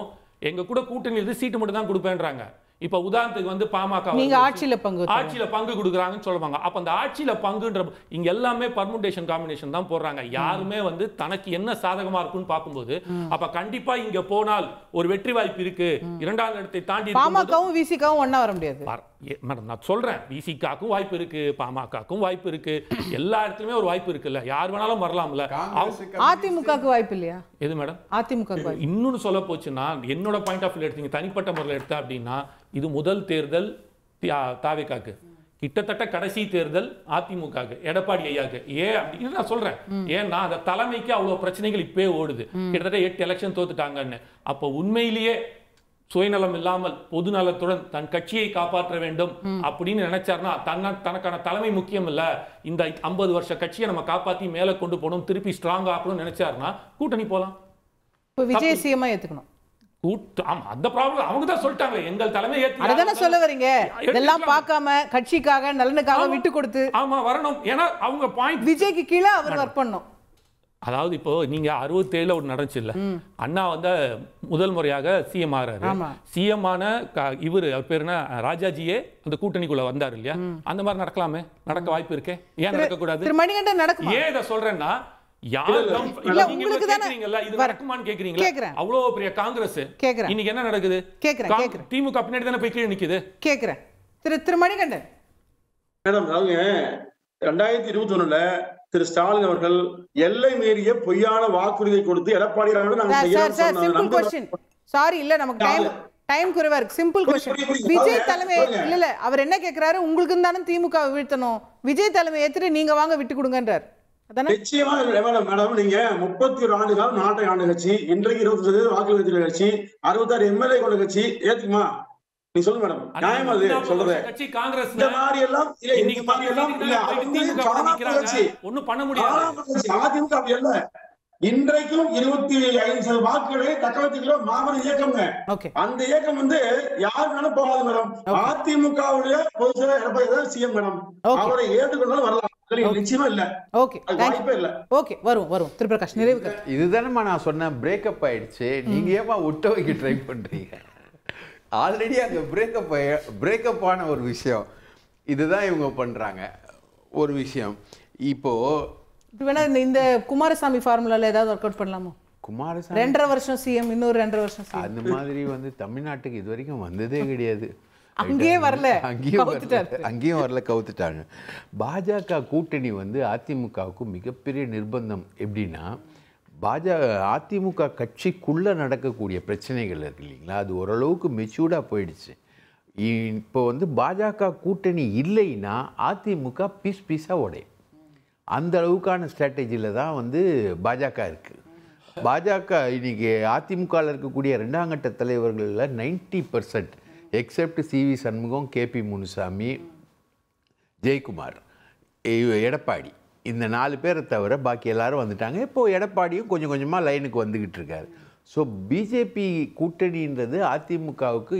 எங்க கூட கூட்டணி சீட்டு மட்டும் தான் கொடுப்பேன்றாங்க. இப்ப உதாரணத்துக்கு வந்து பாமக நீங்க ஆட்சியில பங்கு கொடுக்குறாங்கன்னு சொல்லுவாங்க. அப்ப அந்த ஆட்சியில பங்குன்ற இங்க எல்லாமே பர்முடேஷன் காம்பினேஷன் தான் போடுறாங்க. யாருமே வந்து தனக்கு என்ன சாதகமா இருக்குன்னு பார்க்கும்போது அப்ப கண்டிப்பா இங்க போனால் ஒரு வெற்றி வாய்ப்பு இருக்கு. 2ஆம் இடத்தை தாண்டி பாமகவும் விசிகாவும் ஒண்ணா வர முடியாது மேடம். நான் சொல்றேன், விசிகாக்கும் வாய்ப்பு இருக்கு, பாமகக்கும் வாய்ப்பு இருக்கு, எல்லா இடத்துலயுமே ஒரு வாய்ப்பு இருக்குல்ல, யார் வேணாலும் வரலாம்ல. அதிமுகக்கு வாய்ப்பு இல்லையா? எது மேடம்? அதிமுக இன்னொன்னு சொல்ல போச்சுன்னா, என்னோட பாயிண்ட் ஆஃப் வியூ எடுத்தீங்க, தனிப்பட்ட முறையில் எடுத்தா அப்படின்னா, இது முதல் தேர்தல் தாவேக்காக்கு, கிட்டத்தட்ட கடைசி தேர்தல் அதிமுகக்கு, எடப்பாடி ஐயாக்கு. ஏன் அப்படின்னு நான் சொல்றேன், ஏன்னா அந்த தலைமைக்கு அவ்வளவு பிரச்சனைகள் இப்பவே ஓடுது. கிட்டத்தட்ட 8 எலெக்ஷன் தோத்துட்டாங்கன்னு. அப்போ உண்மையிலேயே சுயநலம் இல்லாமல் பொதுநலத்துடன் தன் கட்சியை காப்பாற்ற வேண்டும் அப்படின்னு நினைச்சார்னா, தனக்கான தலைமை முக்கியம் இல்ல, இந்த 50 வருஷ கட்சியை நம்ம காப்பாத்தி மேல கொண்டு போகணும், திருப்பி ஸ்ட்ராங் ஆக்கணும்னு நினைச்சாருன்னா கூட்டணி போலாம். விஜய் சிஎம்மா ஏத்துக்கணும். ஆமா அந்த ப்ராப்ளம் அவங்க தான் சொல்லிட்டாங்க எங்கள் தலைமை அததானே சொல்ல வரீங்க. இதெல்லாம் பார்க்காம கட்சிக்காக நலனுக்காக விட்டு கொடுத்து ஆமா வரணும். ஏன்னா அவங்க பாயிண்ட் விஜய்க்கு கீழே அவர் ஒர்க் பண்ணணும். அதாவது இப்போ நீங்க 67 ஒரு நடந்துச்சு இல்ல, அண்ணா வந்து முதல் முறையாக சிஎம் ஆறாரு. சிஎம் ஆன இவர் அவர் பேர் என்ன ராஜாஜியே அந்த கூட்டணிக்குள்ள வந்தாரு இல்லையா, அந்த மாதிரி நடக்கலாமே, நடக்க வாய்ப்பு இருக்கே, ஏன் நடக்க கூடாது? திரு மணிகண்டன் நடக்கும். ஏன் இதை சொல்றேன்னா அவ்வளவு பெரிய காங்கிரஸ் இன்னைக்கு என்ன நடக்குது? திமுக பின்னாடி தானே போய் கீழே நிக்குது. கேக்குறேன் திரு மணிகண்டன். மேடம் 2021 திரு ஸ்டாலின் அவர்கள் எல்லை மீறிய பொய்யான வாக்குறுதியை கொடுத்து எடப்பாடி டைம் குறைவா இருக்கு. Simple question. விஜய் தலைமை இல்ல அவர் என்ன கேக்குறாரு, உங்களுக்கு தானே திமுக வீழ்த்தணும், விஜய் தலைமை ஏத்துட்டு நீங்க வாங்க விட்டு கொடுங்கன்றார். நிச்சயமா மேடம், நீங்க 31 ஆண்டு காலம் நாட்டை ஆண்ட கட்சி, இன்றைக்கு 20% வாக்குறுதி கட்சி, 66 எம்எல்ஏ கொண்ட கட்சி, ஏத்துக்குமா? நீ சொல்லு மேடம், நியாயமா அது சொல்றது? காங்கிரஸ் இந்த மாதிரி எல்லாம் ஒண்ணும் பண்ண முடியாது. அதிமுக அப்படி இல்ல, இன்றைக்கும் 25% வாக்குகளை தக்க வைத்துக்கிறோம் மாபெரும் இயக்கம்ங்க. அந்த இயக்கம் வந்து யார் வேணும் போகாது மேடம். அதிமுகவுடைய பொதுச் செயலர் எடப்பாடி தான் சிஎம் மேடம், அவரை ஏற்றுக்கொண்டாலும் வரலாம், நிச்சயமா இல்ல. வாய்ப்பே இல்ல. வரும் திருபிரகாஷ் நிறைவு. இதுதானே நான் சொன்னேன், பிரேக்கப் ஆயிடுச்சு, நீங்க ஏமா விட்டு வைக்க ட்ரை பண்றீங்க? ஆல்ரெடி அங்கே பிரேக்கப் ஆன ஒரு விஷயம், இதுதான் இவங்க பண்ணுறாங்க ஒரு விஷயம். இப்போது இந்த குமாரசாமி ஃபார்முலாவில் ஏதாவது ஒர்க் அவுட் பண்ணலாமா? குமாரசாமி 2.5 வருஷம் சிஎம், இன்னொரு 2.5 வருஷம் சிஎம், அந்த மாதிரி வந்து தமிழ்நாட்டுக்கு இது வரைக்கும் வந்ததே கிடையாது. அங்கேயும் வரல, கவுத்துட்டாங்க. பாஜக கூட்டணி வந்து அதிமுகவுக்கு மிகப்பெரிய நிர்பந்தம். எப்படின்னா அதிமுக கட்சிக்குள்ளே நடக்கக்கூடிய பிரச்சனைகள் இருக்கு இல்லைங்களா, அது ஓரளவுக்கு மெச்சூர்டாக போயிடுச்சு. இப்போ வந்து பாஜக கூட்டணி இல்லைன்னா அதிமுக பீஸாக உடையும். அந்த அளவுக்கான ஸ்ட்ராட்டஜியில் தான் வந்து பாஜக இருக்குது. பாஜக இன்னைக்கு அதிமுகவில் இருக்கக்கூடிய 2ஆம் கட்ட தலைவர்களில் 90% except C V Shanmugam, K P Munusamy, Jayakumar, Edappadi, இந்த 4 பேரை தவிர பாக்கி எல்லாரும் வந்துட்டாங்க. இப்போது எடப்பாடியும் கொஞ்சம் கொஞ்சமாக லைனுக்கு வந்துக்கிட்டு இருக்காரு. ஸோ பிஜேபி கூட்டணின்றது அதிமுகவுக்கு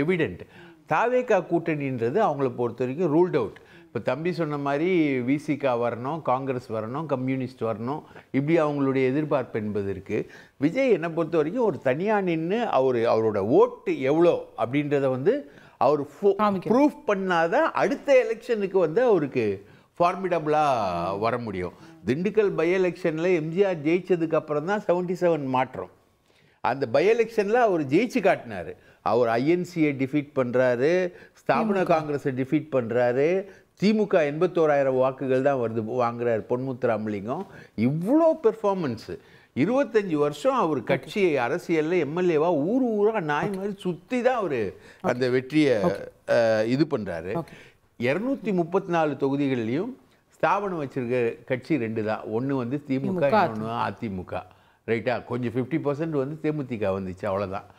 எவிடென்ட். தாவேகா கூட்டணின்றது அவங்கள பொறுத்த வரைக்கும் ரூல்ட் அவுட். இப்போ தம்பி சொன்ன மாதிரி விசிகா வரணும், காங்கிரஸ் வரணும், கம்யூனிஸ்ட் வரணும், இப்படி அவங்களுடைய எதிர்பார்ப்பு என்பது இருக்குது. விஜய் என்னை பொறுத்த வரைக்கும் ஒரு தனியாக நின்று அவரோட ஓட்டு எவ்வளோ அப்படின்றத வந்து அவர் ப்ரூஃப் பண்ணாதான் அடுத்த எலெக்ஷனுக்கு வந்து அவருக்கு ஃபார்மிடபுளாக வர முடியும். திண்டுக்கல் பை எலெக்ஷனில் எம்ஜிஆர் ஜெயிச்சதுக்கு அப்புறம் தான் 77 மாற்றம். அந்த பை எலெக்ஷனில் அவர் ஜெயிச்சு காட்டினார். அவர் ஐஎன்சியை டிஃபீட் பண்ணுறாரு, ஸ்தாபன காங்கிரஸை டிஃபீட் பண்ணுறாரு, திமுக 81,000 வாக்குகள் தான் வாங்குறாரு பொன்முத்துராமலிங்கம். இவ்வளோ பெர்ஃபார்மன்ஸு 25 வருஷம் அவர் கட்சி அரசியலில் எம்எல்ஏவா ஊராக நாய் மாதிரி சுற்றி தான் அவர் அந்த வெற்றியை இது பண்ணுறாரு. 234 தொகுதிகளிலையும் ஸ்தாபனம் வச்சிருக்க கட்சி 2 தான். ஒன்று வந்து திமுக, இன்னொன்று அதிமுக. ரைட்டா? கொஞ்சம் 50% வந்து தேமுதிக வந்துச்சு, அவ்வளோதான்.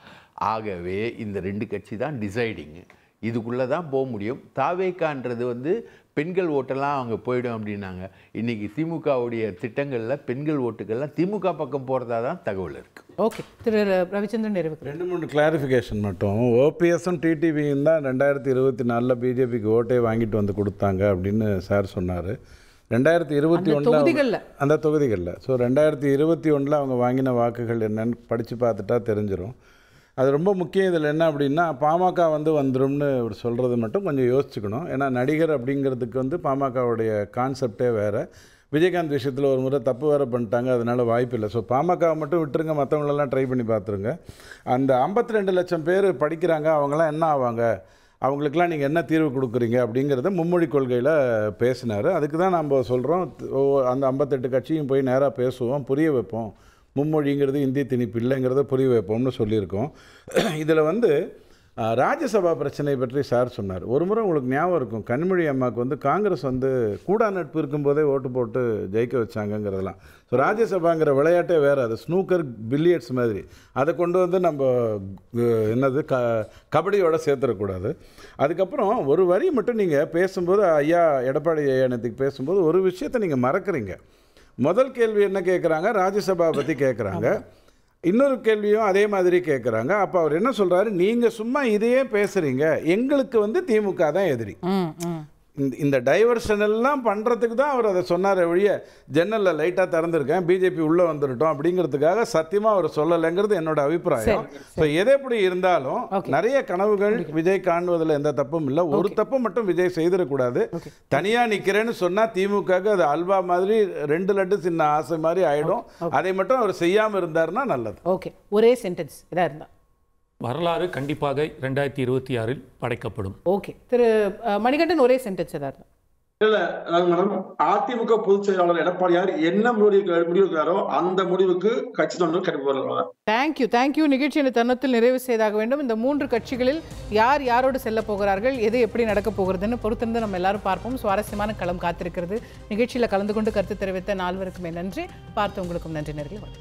ஆகவே இந்த 2 கட்சி தான் டிசைடிங்கு. இதுக்குள்ளே தான் போக முடியும். தாவேக்கான்றது வந்து பெண்கள் ஓட்டெல்லாம் அவங்க போயிடும் அப்படின்னாங்க. இன்றைக்கி திமுகவுடைய திட்டங்களில் பெண்கள் ஓட்டுக்கள்லாம் திமுக பக்கம் போகிறதா தான் தகவல் இருக்குது. ஓகே திரு ரவிச்சந்திரன் நிறைவுக்கு 2-3 கிளாரிஃபிகேஷன் மட்டும். ஓபிஎஸும் டிடிவியும் தான் 2024 பிஜேபிக்கு ஓட்டே வாங்கிட்டு வந்து கொடுத்தாங்க அப்படின்னு சார் சொன்னார். 2021 அந்த தொகுதிகளில். ஸோ 2021 அவங்க வாங்கின வாக்குகள் என்னன்னு படித்து பார்த்துட்டா தெரிஞ்சிடும். அது ரொம்ப முக்கியம். இதில் என்ன அப்படின்னா, பாமக வந்து வந்துரும்னு அவர் சொல்கிறது மட்டும் கொஞ்சம் யோசிச்சுக்கணும். ஏன்னா நடிகர் அப்படிங்கிறதுக்கு வந்து பாமகவுடைய கான்செப்டே வேறு. விஜயகாந்த் விஷயத்தில் ஒரு முறை தப்பு வேறு பண்ணிட்டாங்க, அதனால் வாய்ப்பு இல்லை. ஸோ பாமகவை மட்டும் விட்டுருங்க, மற்றவங்களெல்லாம் ட்ரை பண்ணி பார்த்துருங்க. அந்த 52 லட்சம் பேர் படிக்கிறாங்க, அவங்களாம் என்ன ஆவாங்க, அவங்களுக்கெல்லாம் நீங்கள் என்ன தீர்வு கொடுக்குறீங்க அப்படிங்கிறத மும்மொழி கொள்கையில் பேசினார். அதுக்கு தான் நம்ம சொல்கிறோம், அந்த 58 கட்சியும் போய் நேராக பேசுவோம், புரிய வைப்போம். மும்மொழிங்கிறது இந்தி திணிப்பு இல்லைங்கிறத புரிய வைப்போம்னு சொல்லியிருக்கோம். இதில் வந்து ராஜ்யசபா பிரச்சனை பற்றி சார் சொன்னார். ஒரு முறை உங்களுக்கு ஞாபகம் இருக்கும், கனிமொழி அம்மாவுக்கு வந்து காங்கிரஸ் வந்து கூடா நட்பு இருக்கும்போதே ஓட்டு போட்டு ஜெயிக்க வச்சாங்கங்கிறதெல்லாம். ஸோ ராஜ்யசபாங்கிற விளையாட்டே வேறு, அது ஸ்னூக்கர் பில்லியர்ட்ஸ் மாதிரி. அதை கொண்டு வந்து நம்ம என்னது கபடியோடு சேர்த்துடக்கூடாது. அதுக்கப்புறம் ஒரு வரி மட்டும் நீங்கள் பேசும்போது, ஐயா எடப்பாடி ஐயானத்துக்கு பேசும்போது ஒரு விஷயத்தை நீங்கள் மறக்கிறீங்க. முதல் கேள்வி என்ன கேட்குறாங்க, ராஜ்யசபா பற்றி கேட்குறாங்க. இன்னொரு கேள்வியும் அதே மாதிரி கேட்குறாங்க. அப்போ அவர் என்ன சொல்கிறாரு, நீங்கள் சும்மா இதையே பேசுகிறீங்க, எங்களுக்கு வந்து திமுக தான் எதிரி. இந்த டைவர்ஷன் எல்லாம் பண்ணுறதுக்கு தான் அவர் அதை சொன்னார் ஒழிய ஜன்னலில் லைட்டாக திறந்துருக்கேன் பிஜேபி உள்ளே வந்துட்டோம் அப்படிங்கிறதுக்காக சத்தியமாக அவர் சொல்லலைங்கிறது என்னோட அபிப்பிராயம். ஸோ எது எப்படி இருந்தாலும் நிறைய கனவுகள் விஜய் காணுவதில் எந்த தப்பும் இல்லை. ஒரு தப்பு மட்டும் விஜய் செய்திடக்கூடாது. தனியாக நிற்கிறேன்னு சொன்னால் திமுகவுக்கு அது அல்வா மாதிரி 2 லட்டு சின்ன ஆசை மாதிரி ஆகிடும். அதை மட்டும் அவர் செய்யாமல் இருந்தாருன்னா நல்லது. ஓகே, ஒரே சென்டென்ஸ் இதாக இருந்தால் வரலாறு கண்டிப்பாக 2026 படைக்கப்படும். ஓகே, திரு மணிகண்டன் ஒரே சென்டென்ஸ் ஏதாவது? இல்ல மேடம், அதிமுக பொதுச் செயலாளர் எடப்பாடியார் என்ன முடிவுக்காரோ அந்த முடிவுக்கு கட்சி தொண்டர்கள் கட்டுப்படுவார். தேங்க்யூ. நிகழ்ச்சியின் தருணத்தில் நிறைவு செய்தாக வேண்டும். இந்த 3 கட்சிகளில் யார் யாரோடு செல்ல போகிறார்கள், எது எப்படி நடக்க போகிறதுன்னு பொறுத்திருந்து நம்ம எல்லாரும் பார்ப்போம். சுவாரஸ்யமான களம் காத்திருக்கிறது. நிகழ்ச்சியில் கலந்து கொண்டு கருத்து தெரிவித்த 4 நன்றி. பார்த்து உங்களுக்கும் நன்றி நேயர்களே.